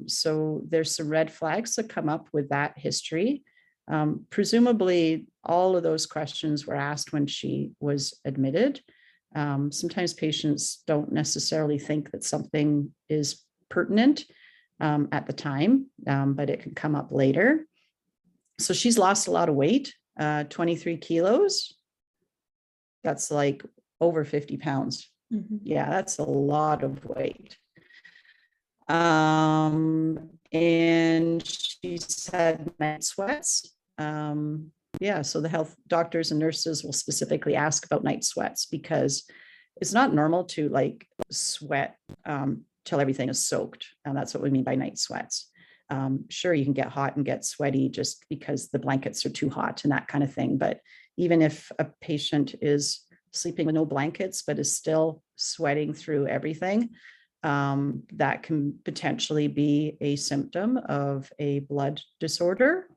So there's some red flags that come up with that history. Presumably all of those questions were asked when she was admitted. Sometimes patients don't necessarily think that something is pertinent at the time, but it can come up later. So she's lost a lot of weight, 23 kilos. That's like over 50 pounds. Yeah, that's a lot of weight. And she's had night sweats. Yeah, so the health doctors and nurses will specifically ask about night sweats because it's not normal to like sweat till everything is soaked. And that's what we mean by night sweats. Sure, you can get hot and get sweaty just because the blankets are too hot and that kind of thing. But even if a patient is sleeping with no blankets, but is still sweating through everything, that can potentially be a symptom of a blood disorder.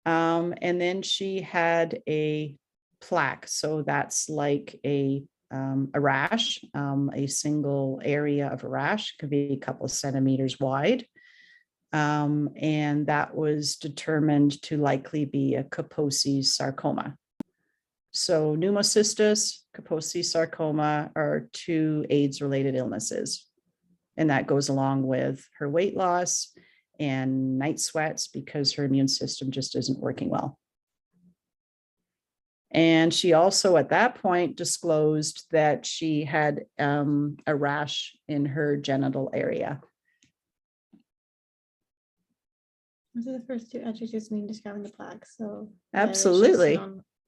And then she had a plaque. So that's like a rash, a single area of a rash, could be a couple of centimeters wide. And that was determined to likely be a Kaposi sarcoma. So pneumocystis, Kaposi sarcoma are two AIDS-related illnesses. And that goes along with her weight loss and night sweats because her immune system just isn't working well. And she also at that point disclosed that she had a rash in her genital area. Those are the first two attributes mean describing the plaque. So Absolutely.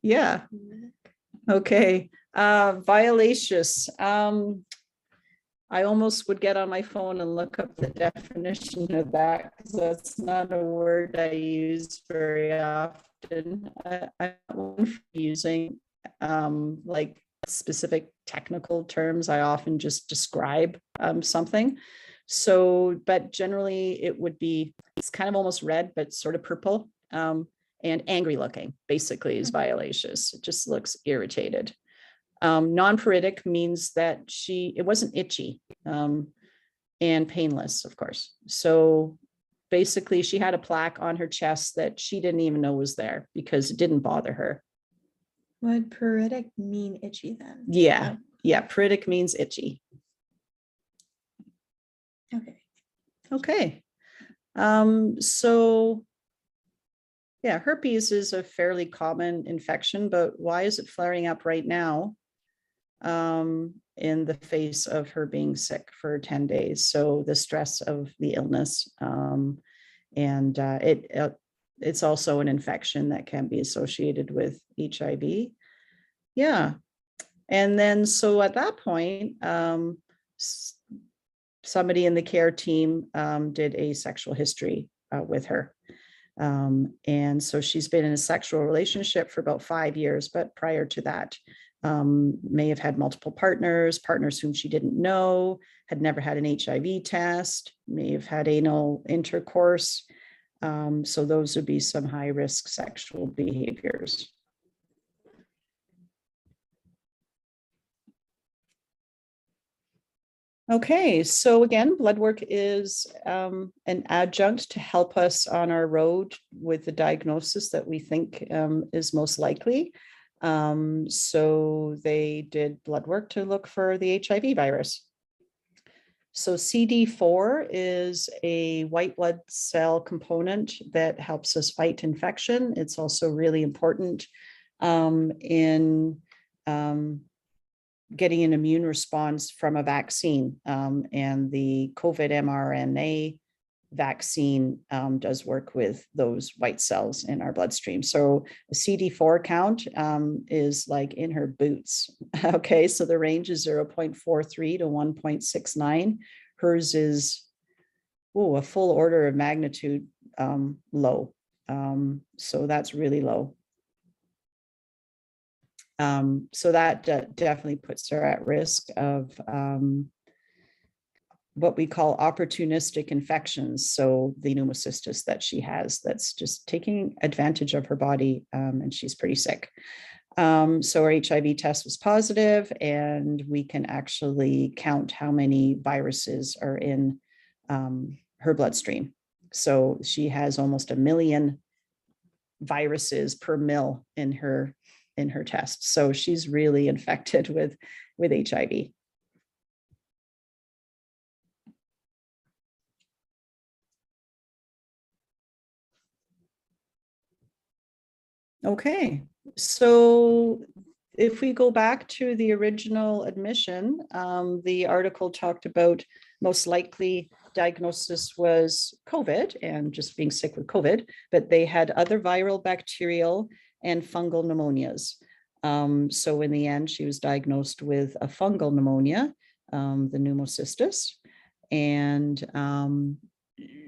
Yeah. Okay. Violaceous. I almost would get on my phone and look up the definition of that because that's not a word I use very often. I'm not using like specific technical terms. I often just describe something. So, but generally it would be, it's kind of almost red, but sort of purple and angry looking, basically is violaceous. It just looks irritated. Non-pruritic means that it wasn't itchy and painless, of course. So basically she had a plaque on her chest that she didn't even know was there because it didn't bother her. Would pruritic mean itchy then? Yeah. Yeah. Pruritic means itchy. Okay. Okay. So yeah, herpes is a fairly common infection, but why is it flaring up right now? In the face of her being sick for 10 days. So the stress of the illness, and it's also an infection that can be associated with HIV. Yeah. And then, so at that point, somebody in the care team did a sexual history with her. And so she's been in a sexual relationship for about 5 years, but prior to that, may have had multiple partners whom she didn't know, had never had an HIV test, may have had anal intercourse. So those would be some high-risk sexual behaviors. Okay, so again, blood work is an adjunct to help us on our road with the diagnosis that we think is most likely. So they did blood work to look for the HIV virus. So CD4 is a white blood cell component that helps us fight infection. It's also really important in getting an immune response from a vaccine. And the COVID mRNA vaccine does work with those white cells in our bloodstream. So the CD4 count is like in her boots. Okay, so the range is 0.43 to 1.69. Hers is a full order of magnitude low. So that's really low. So that definitely puts her at risk of what we call opportunistic infections. So the pneumocystis that she has, that's just taking advantage of her body, and she's pretty sick. So our HIV test was positive, and we can actually count how many viruses are in her bloodstream. So she has almost 1 million viruses per mil in her test. So she's really infected with HIV. Okay, so if we go back to the original admission, the article talked about most likely diagnosis was COVID and just being sick with COVID, but they had other viral, bacterial, and fungal pneumonias. So in the end, she was diagnosed with a fungal pneumonia, the pneumocystis. And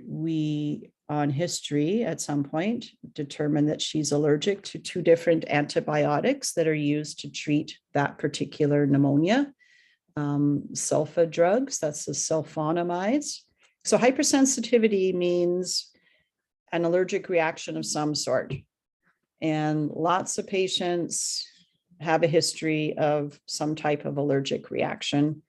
we, on history at some point, determined that she's allergic to 2 different antibiotics that are used to treat that particular pneumonia. Sulfa drugs, that's the sulfonamides. So hypersensitivity means an allergic reaction of some sort. And lots of patients have a history of some type of allergic reaction.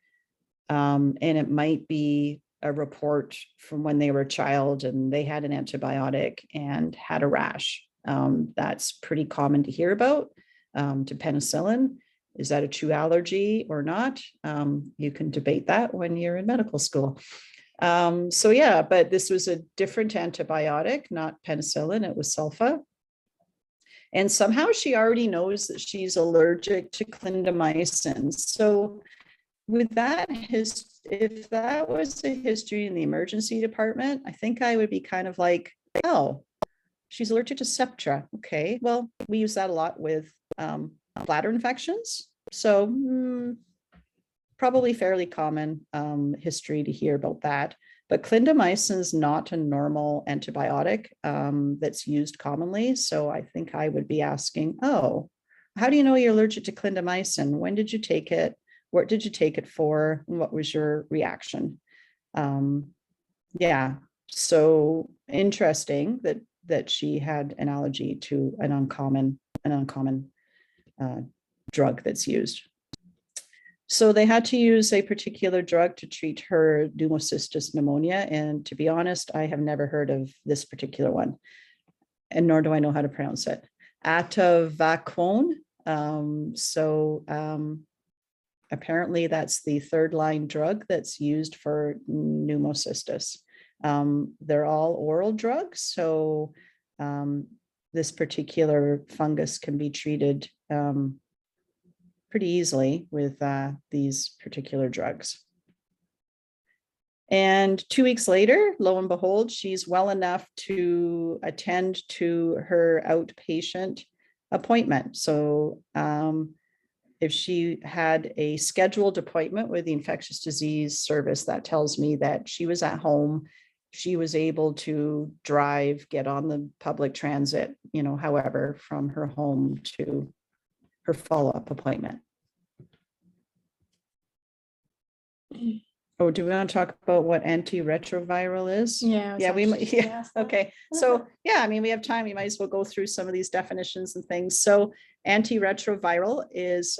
And it might be a report from when they were a child and they had an antibiotic and had a rash. That's pretty common to hear about, to penicillin. Is that a true allergy or not? You can debate that when you're in medical school. So yeah, but this was a different antibiotic, not penicillin, it was sulfa. And somehow she already knows that she's allergic to clindamycin. So with that, if that was a history in the emergency department, I think I would be kind of like, oh, she's allergic to Septra. Okay, well, we use that a lot with bladder infections. So probably fairly common history to hear about that. But clindamycin is not a normal antibiotic that's used commonly. So I think I would be asking, oh, how do you know you're allergic to clindamycin? When did you take it? What did you take it for? What was your reaction? Yeah, so interesting that she had an allergy to an uncommon drug that's used. So they had to use a particular drug to treat her pneumocystis pneumonia. And to be honest, I have never heard of this particular one, and nor do I know how to pronounce it. Atavaquone. Apparently that's the 3rd-line drug that's used for pneumocystis. They're all oral drugs. So this particular fungus can be treated pretty easily with these particular drugs. And 2 weeks later, lo and behold, she's well enough to attend to her outpatient appointment. So if she had a scheduled appointment with the infectious disease service, that tells me that she was at home. She was able to drive, get on the public transit, however, from her home to her follow-up appointment. Oh, do we want to talk about what antiretroviral is? Yeah. Yeah. Okay. So yeah, I mean, we have time. We might as well go through some of these definitions and things. So antiretroviral is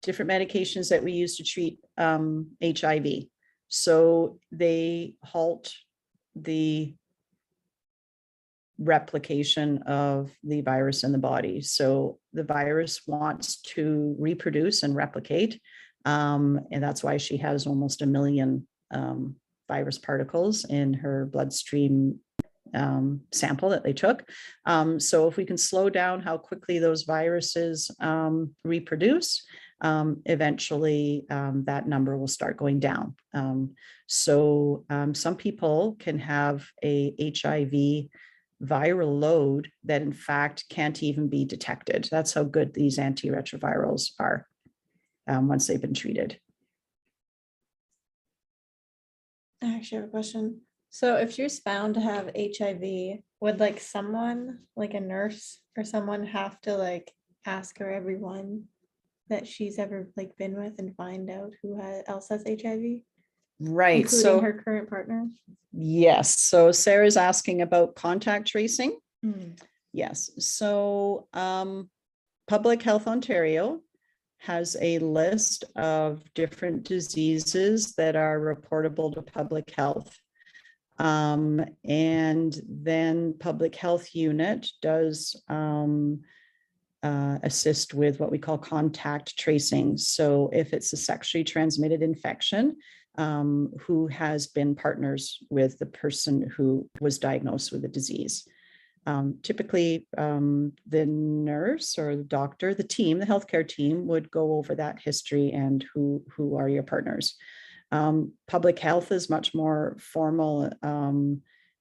different medications that we use to treat HIV. So they halt the replication of the virus in the body. So the virus wants to reproduce and replicate. And that's why she has almost 1 million virus particles in her bloodstream sample that they took. So if we can slow down how quickly those viruses reproduce, eventually that number will start going down. So some people can have a HIV viral load that in fact can't even be detected. That's how good these antiretrovirals are once they've been treated. I actually have a question. So if she was found to have HIV, would someone, like a nurse or someone, have to ask her everyone that she's ever been with and find out who else has HIV? Right. Including So her current partner? Yes. So Sarah's asking about contact tracing. Mm. Yes. So Public Health Ontario has a list of different diseases that are reportable to public health. And then Public Health Unit does assist with what we call contact tracing. So if it's a sexually transmitted infection, who has been partners with the person who was diagnosed with the disease. Typically, the nurse or the doctor, the team, the healthcare team would go over that history and who are your partners. Public health is much more formal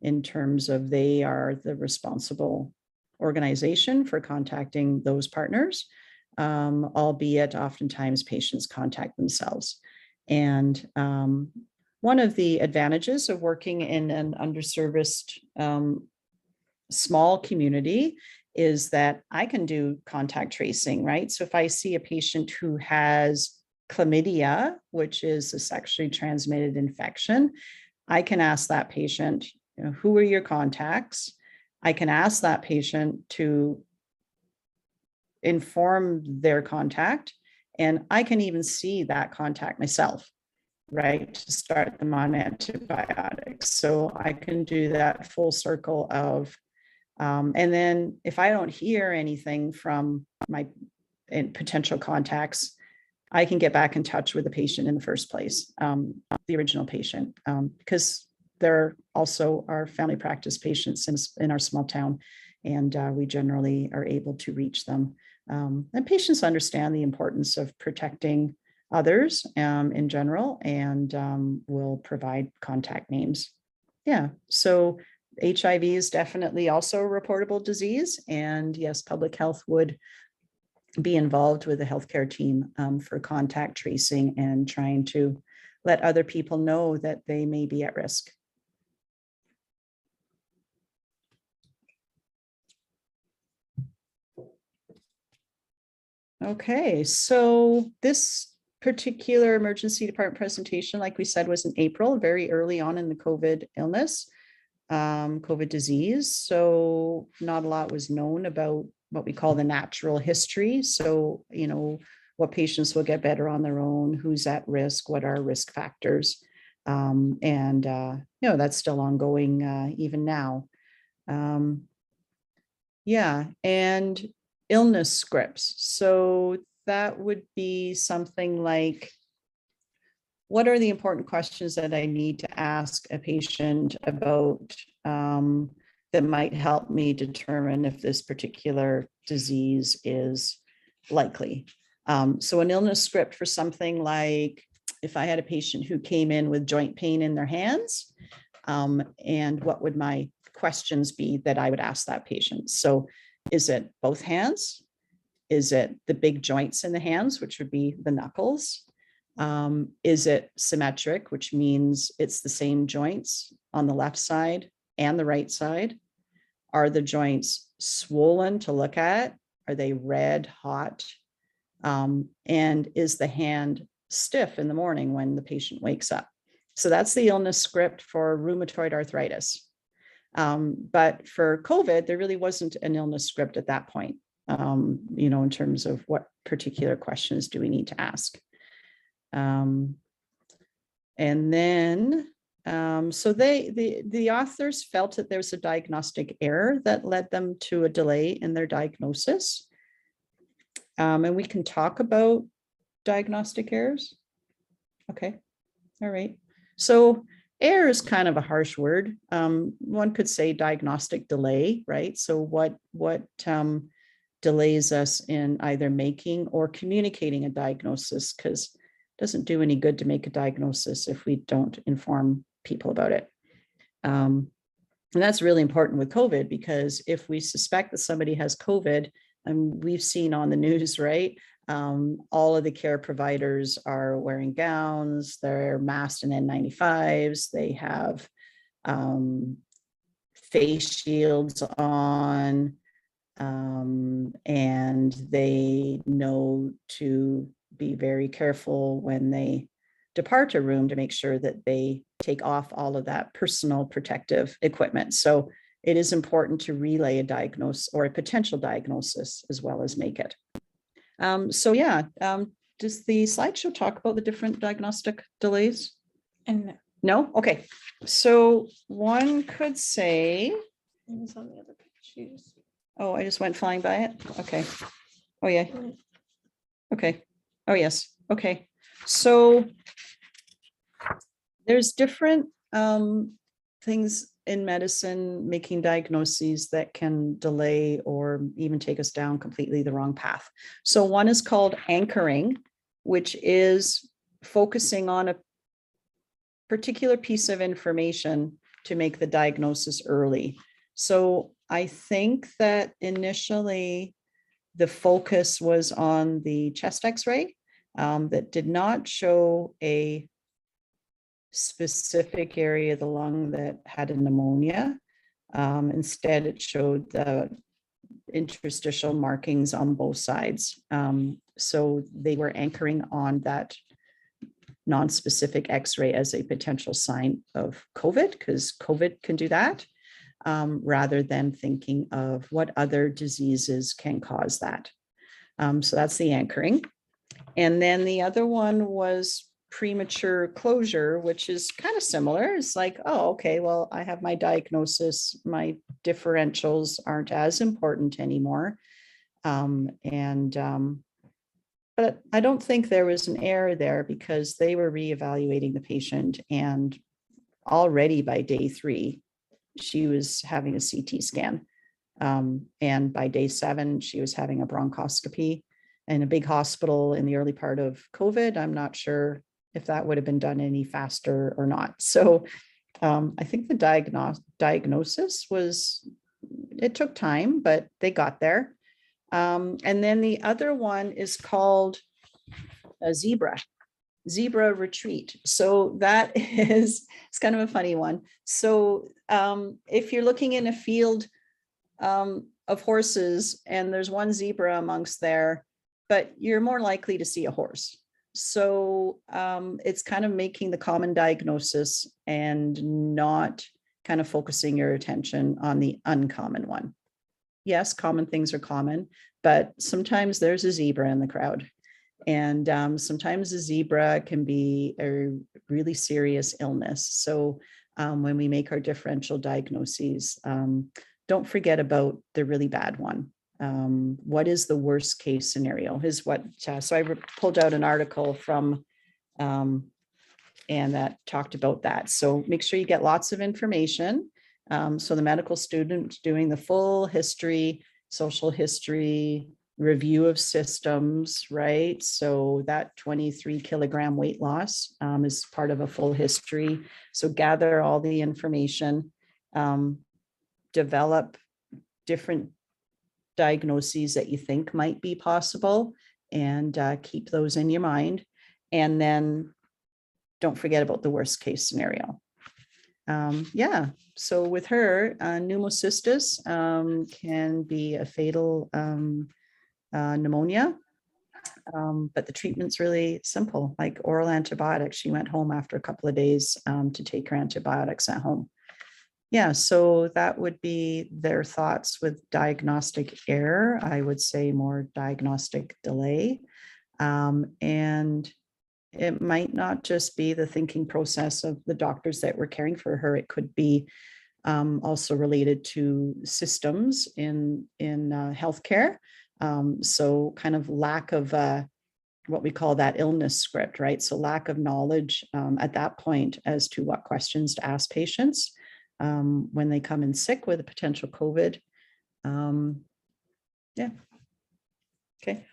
in terms of they are the responsible organization for contacting those partners, albeit oftentimes patients contact themselves. And one of the advantages of working in an underserviced small community is that I can do contact tracing, right? So if I see a patient who has chlamydia, which is a sexually transmitted infection, I can ask that patient, you know, who are your contacts? I can ask that patient to inform their contact, and I can even see that contact myself, right, to start them on antibiotics. So I can do that full circle of, and then if I don't hear anything from my potential contacts, I can get back in touch with the patient in the first place, the original patient, because they're also our family practice patients in our small town, and we generally are able to reach them. And patients understand the importance of protecting others in general, and will provide contact names. Yeah, so HIV is definitely also a reportable disease, and yes, public health would be involved with the healthcare team for contact tracing and trying to let other people know that they may be at risk. Okay, so this particular emergency department presentation, like we said, was in April, very early on in the COVID illness, COVID disease. So not a lot was known about what we call the natural history. So, you know, what patients will get better on their own, who's at risk, what are risk factors. And you know, that's still ongoing even now. Yeah, and illness scripts. So that would be something like, what are the important questions that I need to ask a patient about that might help me determine if this particular disease is likely? So an illness script for something like, if I had a patient who came in with joint pain in their hands, and what would my questions be that I would ask that patient? So is it both hands? Is it the big joints in the hands, which would be the knuckles? Is it symmetric, which means it's the same joints on the left side and the right side? Are the joints swollen to look at? Are they red, hot? And is the hand stiff in the morning when the patient wakes up? So that's the illness script for rheumatoid arthritis. But for COVID, there really wasn't an illness script at that point, you know, in terms of what particular questions do we need to ask. And then, so the authors felt that there's a diagnostic error that led them to a delay in their diagnosis. And we can talk about diagnostic errors. Okay, all right. So error is kind of a harsh word. One could say diagnostic delay, right? So what delays us in either making or communicating a diagnosis, because it doesn't do any good to make a diagnosis if we don't inform people about it. And that's really important with COVID, because if we suspect that somebody has COVID, and we've seen on the news, right? All of the care providers are wearing gowns, they're masked in N95s, they have face shields on, and they know to be very careful when they depart a room to make sure that they take off all of that personal protective equipment. So it is important to relay a diagnosis or a potential diagnosis as well as make it. So yeah, does the slideshow talk about the different diagnostic delays? And No? Okay. So one could say, it was on the other page. oh, I just went flying by it. Okay. Oh yeah. Okay. Oh yes. Okay. So there's different things in medicine making diagnoses that can delay or even take us down completely the wrong path. So one is called anchoring, which is focusing on a particular piece of information to make the diagnosis early. So I think that initially the focus was on the chest x-ray that did not show a specific area of the lung that had a pneumonia. Instead, it showed the interstitial markings on both sides. So they were anchoring on that non-specific x-ray as a potential sign of COVID, because COVID can do that, rather than thinking of what other diseases can cause that. So that's the anchoring. And then the other one was premature closure, which is kind of similar. It's like, oh, okay, well, I have my diagnosis, my differentials aren't as important anymore. But I don't think there was an error there, because they were reevaluating the patient, and already by day 3, she was having a CT scan. And by day 7, she was having a bronchoscopy in a big hospital in the early part of COVID. I'm not sure if that would have been done any faster or not. So I think the diagnosis was, it took time, but they got there. And then the other one is called a zebra retreat. So that is, it's kind of a funny one. So if you're looking in a field of horses and there's one zebra amongst there, but you're more likely to see a horse. So it's kind of making the common diagnosis and not kind of focusing your attention on the uncommon one. Yes, common things are common, but sometimes there's a zebra in the crowd. And sometimes a zebra can be a really serious illness. So when we make our differential diagnoses, don't forget about the really bad one. What is the worst case scenario is what, so I pulled out an article from, and that talked about that. So make sure you get lots of information. So the medical student doing the full history, social history, review of systems, right? So that 23 kilogram weight loss is part of a full history. So gather all the information, develop different diagnoses that you think might be possible, and keep those in your mind. And then don't forget about the worst case scenario. Yeah, so with her, pneumocystis can be a fatal pneumonia, but the treatment's really simple, like oral antibiotics. She went home after a couple of days to take her antibiotics at home. Yeah, so that would be their thoughts with diagnostic error. I would say more diagnostic delay. And it might not just be the thinking process of the doctors that were caring for her. It could be also related to systems in healthcare. So kind of lack of what we call that illness script, right? So lack of knowledge at that point as to what questions to ask patients when they come in sick with a potential COVID. Yeah. Okay.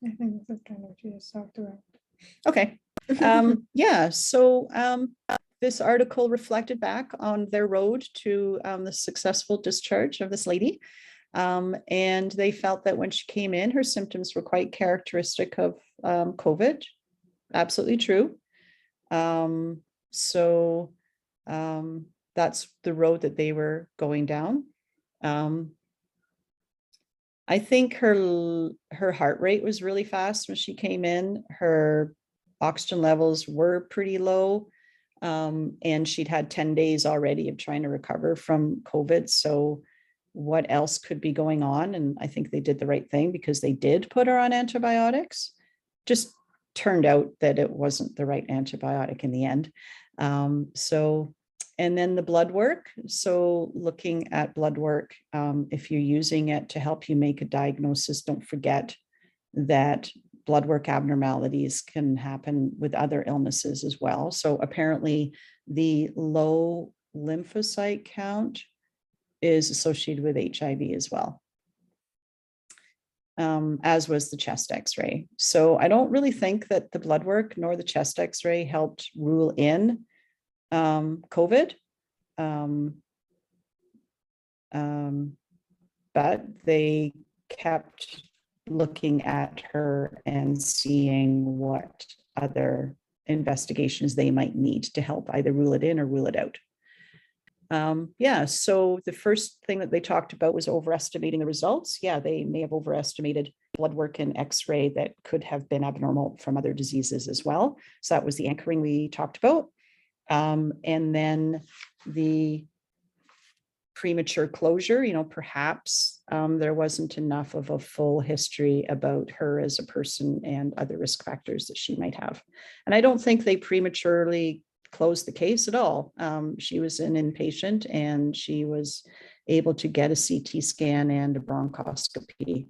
I think that's kind of what you just talked about. Okay. Yeah. So this article reflected back on their road to the successful discharge of this lady. And they felt that when she came in, her symptoms were quite characteristic of COVID. Absolutely true. So that's the road that they were going down. I think her heart rate was really fast when she came in. Her oxygen levels were pretty low. And she'd had 10 days already of trying to recover from COVID. So what else could be going on? And I think they did the right thing, because they did put her on antibiotics. Just turned out that it wasn't the right antibiotic in the end. And then the blood work. So looking at blood work, if you're using it to help you make a diagnosis, don't forget that blood work abnormalities can happen with other illnesses as well. So apparently the low lymphocyte count is associated with HIV as well, as was the chest X-ray. So I don't really think that the blood work nor the chest X-ray helped rule in COVID. But they kept looking at her and seeing what other investigations they might need to help either rule it in or rule it out. Yeah, so the first thing that they talked about was overestimating the results. Yeah, they may have overestimated blood work and X-ray that could have been abnormal from other diseases as well. So that was the anchoring we talked about. And then the premature closure, perhaps there wasn't enough of a full history about her as a person and other risk factors that she might have. And I don't think they prematurely closed the case at all. She was an inpatient and she was able to get a CT scan and a bronchoscopy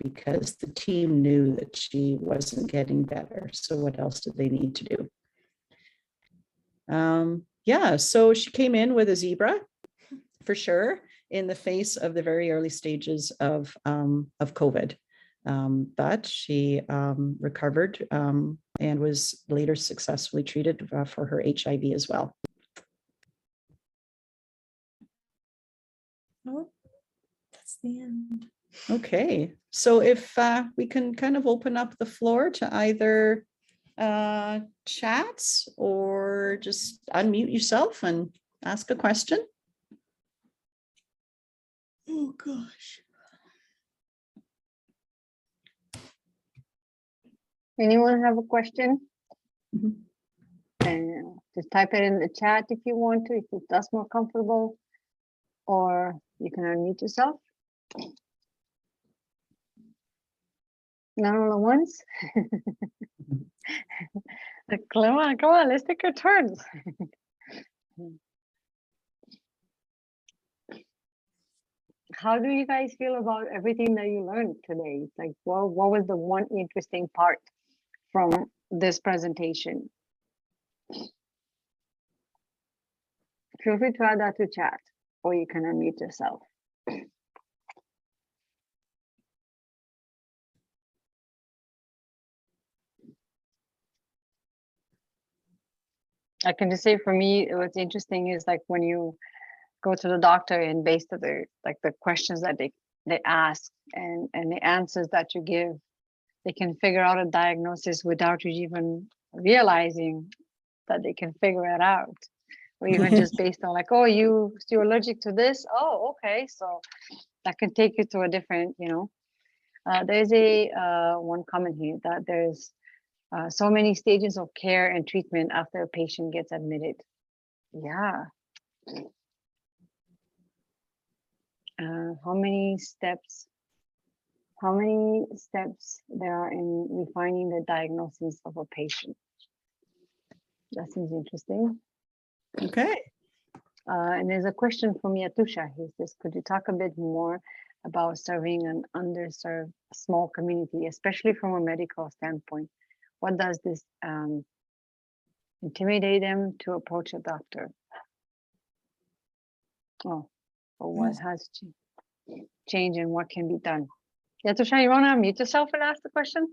because the team knew that she wasn't getting better. So what else did they need to do? Yeah, so she came in with a zebra for sure in the face of the very early stages of COVID. But she recovered and was later successfully treated for her HIV as well. Oh, that's the end. Okay, so if we can kind of open up the floor to either chats or just unmute yourself and ask a question. Oh gosh. Anyone have a question? Mhm. And just type it in the chat if you want to, if that's more comfortable, or you can unmute yourself. Not all at once. Come on, let's take our turns. How do you guys feel about everything that you learned today? Like, what was the one interesting part from this presentation? Feel free to add that to chat, or you can unmute yourself. I can just say for me, what's interesting is like when you go to the doctor and based on the questions that they ask and the answers that you give, they can figure out a diagnosis without you even realizing that they can figure it out. Or even just based on like, oh, you're allergic to this. Oh, okay. So that can take you to a different, there's a one comment here that there's so many stages of care and treatment after a patient gets admitted. Yeah. How many steps there are in refining the diagnosis of a patient? That seems interesting. Okay. And there's a question from Yatusha. He says, could you talk a bit more about serving an underserved small community, especially from a medical standpoint? What does this intimidate them to approach a doctor? Oh, or what has changed and what can be done? Yatusha, you want to unmute yourself and ask the question?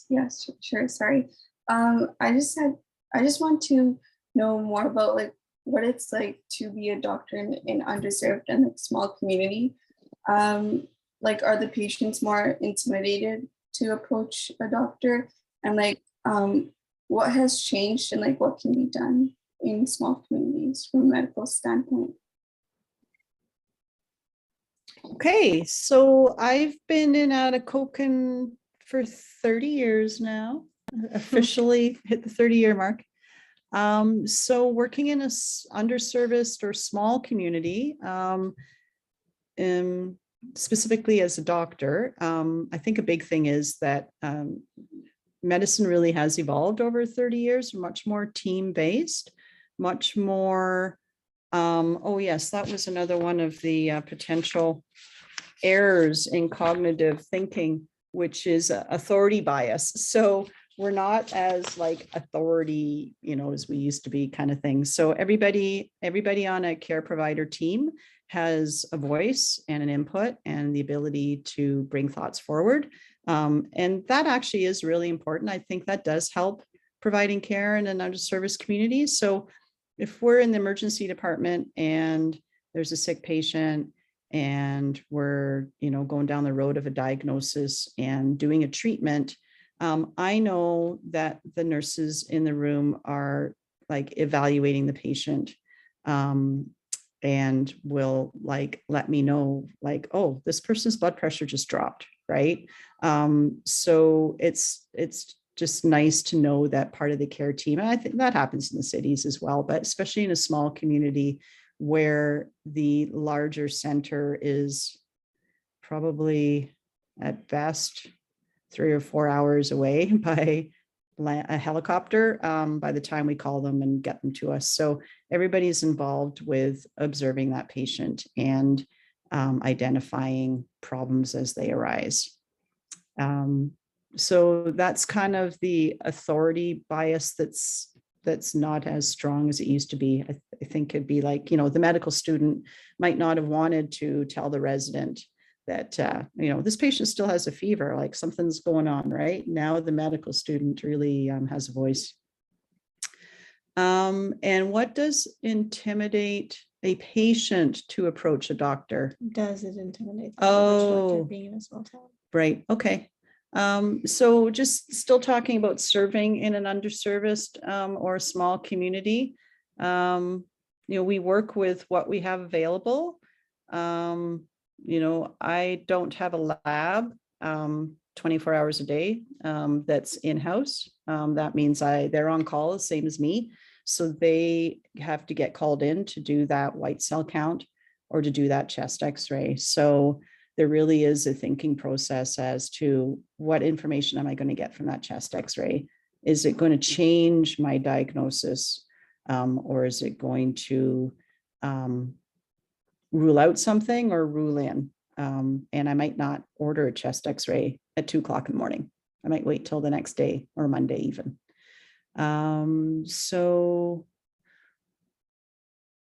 Yes, sure. Sorry. I just want to know more about like what it's like to be a doctor in underserved and like small community. Like, are the patients more intimidated to approach a doctor, and like what has changed and like what can be done in small communities from a medical standpoint? Okay, so I've been in out of Koken for 30 years now, officially hit the 30-year mark. So working in a underserviced or small community, specifically as a doctor, I think a big thing is that medicine really has evolved over 30 years, much more team-based, much more, oh yes, that was another one of the potential errors in cognitive thinking, which is authority bias. So we're not as like authority, as we used to be kind of thing. So everybody on a care provider team has a voice and an input and the ability to bring thoughts forward. And that actually is really important. I think that does help providing care in an underserviced community. So if we're in the emergency department and there's a sick patient and we're, going down the road of a diagnosis and doing a treatment, I know that the nurses in the room are like evaluating the patient, and will like let me know like, oh, this person's blood pressure just dropped, right? So it's just nice to know that part of the care team, and I think that happens in the cities as well, but especially in a small community where the larger center is probably at best 3 or 4 hours away by a helicopter, by the time we call them and get them to us. So everybody's involved with observing that patient and identifying problems as they arise. So that's kind of the authority bias that's not as strong as it used to be. I think it'd be like, the medical student might not have wanted to tell the resident that, this patient still has a fever, like something's going on, right? Now the medical student really has a voice. And what does intimidate a patient to approach a doctor? Does it intimidate? Oh, being in a small town. Right. Okay. So just still talking about serving in an underserviced or a small community. We work with what we have available. I don't have a lab 24 hours a day that's in-house. That means they're on call, the same as me. So they have to get called in to do that white cell count or to do that chest x-ray. So there really is a thinking process as to what information am I going to get from that chest x-ray? Is it going to change my diagnosis? Or is it going to rule out something or rule in? And I might not order a chest x-ray at 2:00 in the morning. I might wait till the next day or Monday even. So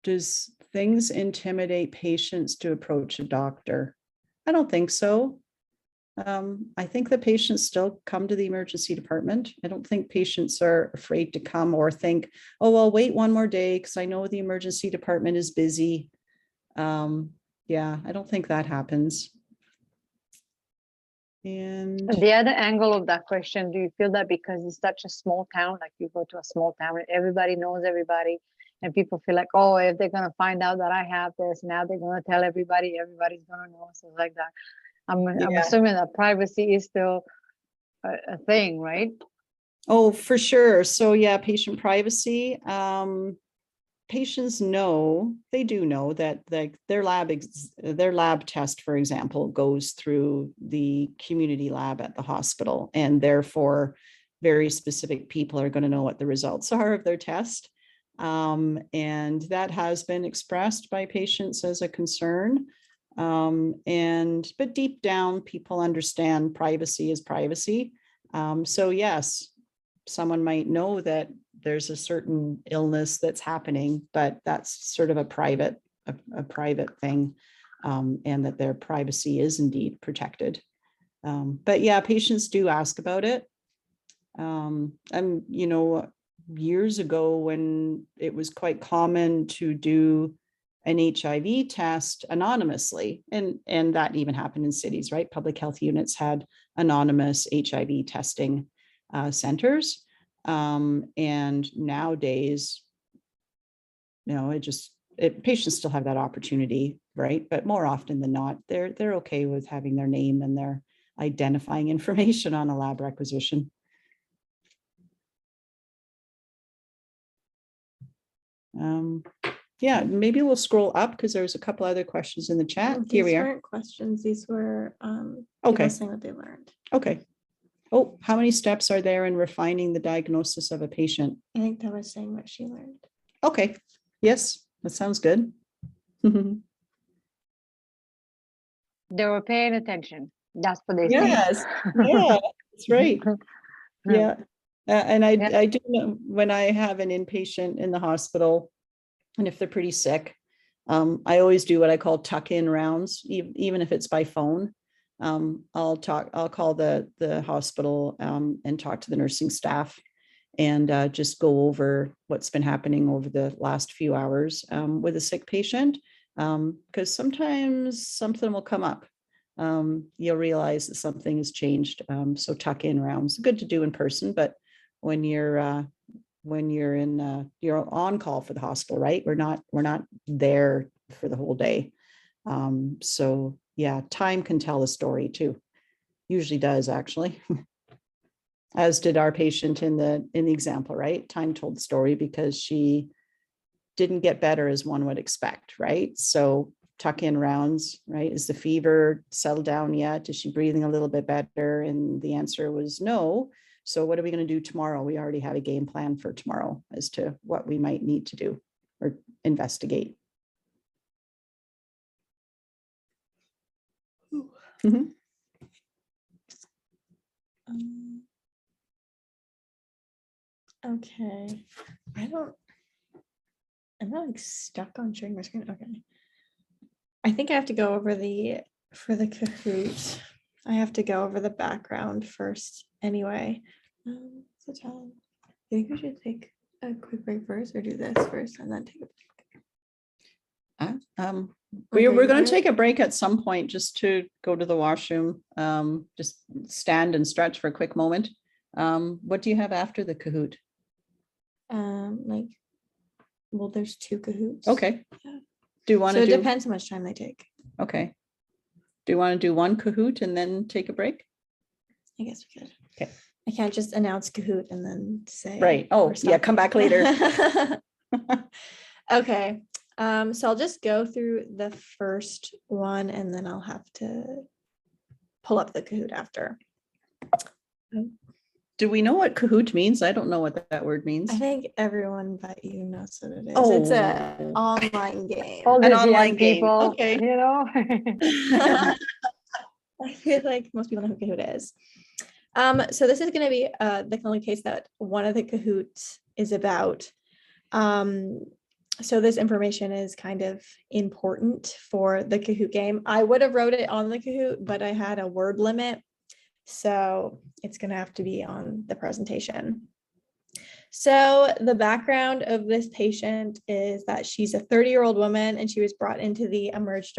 does things intimidate patients to approach a doctor? I don't think so. I think the patients still come to the emergency department. I don't think patients are afraid to come or think, oh, I'll wait one more day because I know the emergency department is busy. Yeah, I don't think that happens. And the other angle of that question, do you feel that because it's such a small town, like you go to a small town and everybody knows everybody, and people feel like, oh, if they're going to find out that I have this, now they're going to tell everybody, everybody's going to know, so like that. I'm assuming that privacy is still a thing, right? Oh, for sure. So yeah, patient privacy. Patients know, they do know that their lab test, for example, goes through the community lab at the hospital, and therefore very specific people are going to know what the results are of their test. And that has been expressed by patients as a concern. But deep down, people understand privacy is privacy. So yes, someone might know that there's a certain illness that's happening, but that's sort of a private thing, and that their privacy is indeed protected. But yeah, patients do ask about it. Years ago when it was quite common to do an HIV test anonymously, and that even happened in cities, right? Public health units had anonymous HIV testing centers. And nowadays, patients still have that opportunity, right? But more often than not, they're okay with having their name and their identifying information on a lab requisition. Yeah, maybe we'll scroll up because there's a couple other questions in the chat. Here we are. These weren't questions. These were okay, people saying what they learned. Okay. Oh, how many steps are there in refining the diagnosis of a patient? I think that was saying what she learned. Okay. Yes, that sounds good. They were paying attention. That's what they say. Yes. Yeah, that's right. Yeah. And I do know when I have an inpatient in the hospital, and if they're pretty sick, I always do what I call tuck-in rounds, even if it's by phone. I'll call the hospital and talk to the nursing staff and just go over what's been happening over the last few hours with a sick patient. Because sometimes something will come up. You'll realize that something has changed. So tuck-in rounds, good to do in person, but when you're you're on call for the hospital, right? We're not there for the whole day. So yeah, time can tell a story too. Usually does, actually. As did our patient in the example, right? Time told the story because she didn't get better as one would expect, right? So tuck in rounds, right? Is the fever settled down yet? Is she breathing a little bit better? And the answer was no. So what are we going to do tomorrow? We already have a game plan for tomorrow as to what we might need to do or investigate. Mm-hmm. Okay. I'm not like stuck on sharing my screen. Okay. I think I have to go over for the Kahoot. I have to go over the background first anyway. So Tom, I think we should take a quick break first or do this first and then take a break. We're going to take a break at some point just to go to the washroom, just stand and stretch for a quick moment. What do you have after the Kahoot? Well, there's 2 Kahoots. Okay. Yeah. Do you want So to it depends how much time they take. Okay. Do you want to do one Kahoot and then take a break? I guess we could. Okay. I can't just announce Kahoot and then say. Right. Oh, yeah. Come back later. Okay. So I'll just go through the first one and then I'll have to pull up the Kahoot after. Do we know what Kahoot means? I don't know what that word means. I think everyone but you knows what it is. Oh. It's an online game. All An these online young game. people, Okay. you know. I feel like most people know who Kahoot is. So this is going to be the only case that one of the Kahoots is about. So this information is kind of important for the Kahoot game. I would have wrote it on the Kahoot, but I had a word limit. So it's going to have to be on the presentation. So the background of this patient is that she's a 30-year-old woman and she was brought into the emergency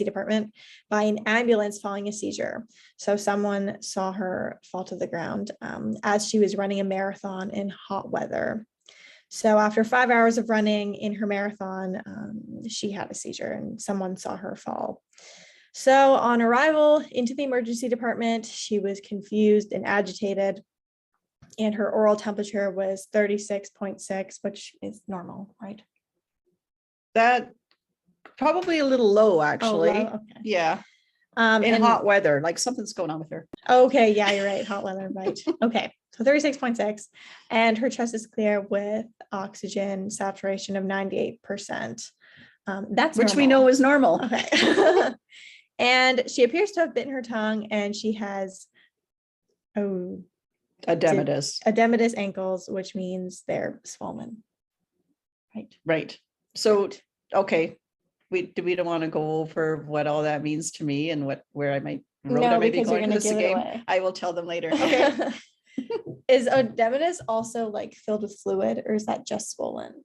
department by an ambulance following a seizure. So someone saw her fall to the ground as she was running a marathon in hot weather. So after 5 hours of running in her marathon, she had a seizure and someone saw her fall. So on arrival into the emergency department, she was confused and agitated, and her oral temperature was 36.6, which is normal, right? That probably a little low, actually. Oh, low? Okay. Yeah. In hot weather, like something's going on with her. Okay, yeah, you're right. Hot weather, right. Okay, so 36.6, and her chest is clear with oxygen saturation of 98%. That's which normal. we know is normal. Okay. And she appears to have bitten her tongue, and she has edematous ankles, which means they're swollen. Right. Right. So, okay. We don't want to go over what all that means to me and where I might Because you're going to give it away. I will tell them later. Okay. Is edematous also like filled with fluid, or is that just swollen?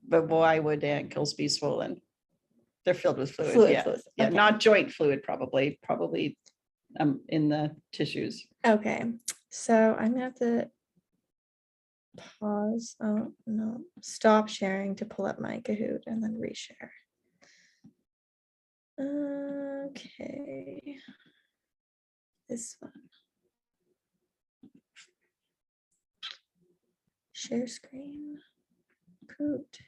But why would ankles be swollen? They're filled with fluid. Fluid. Yeah, Okay. not joint fluid, probably in the tissues. Okay, so I'm gonna have to pause. Oh no, stop sharing to pull up my Kahoot and then reshare. Okay, this one. Share screen. Kahoot.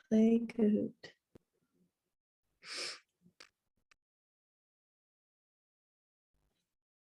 Play Kahoot.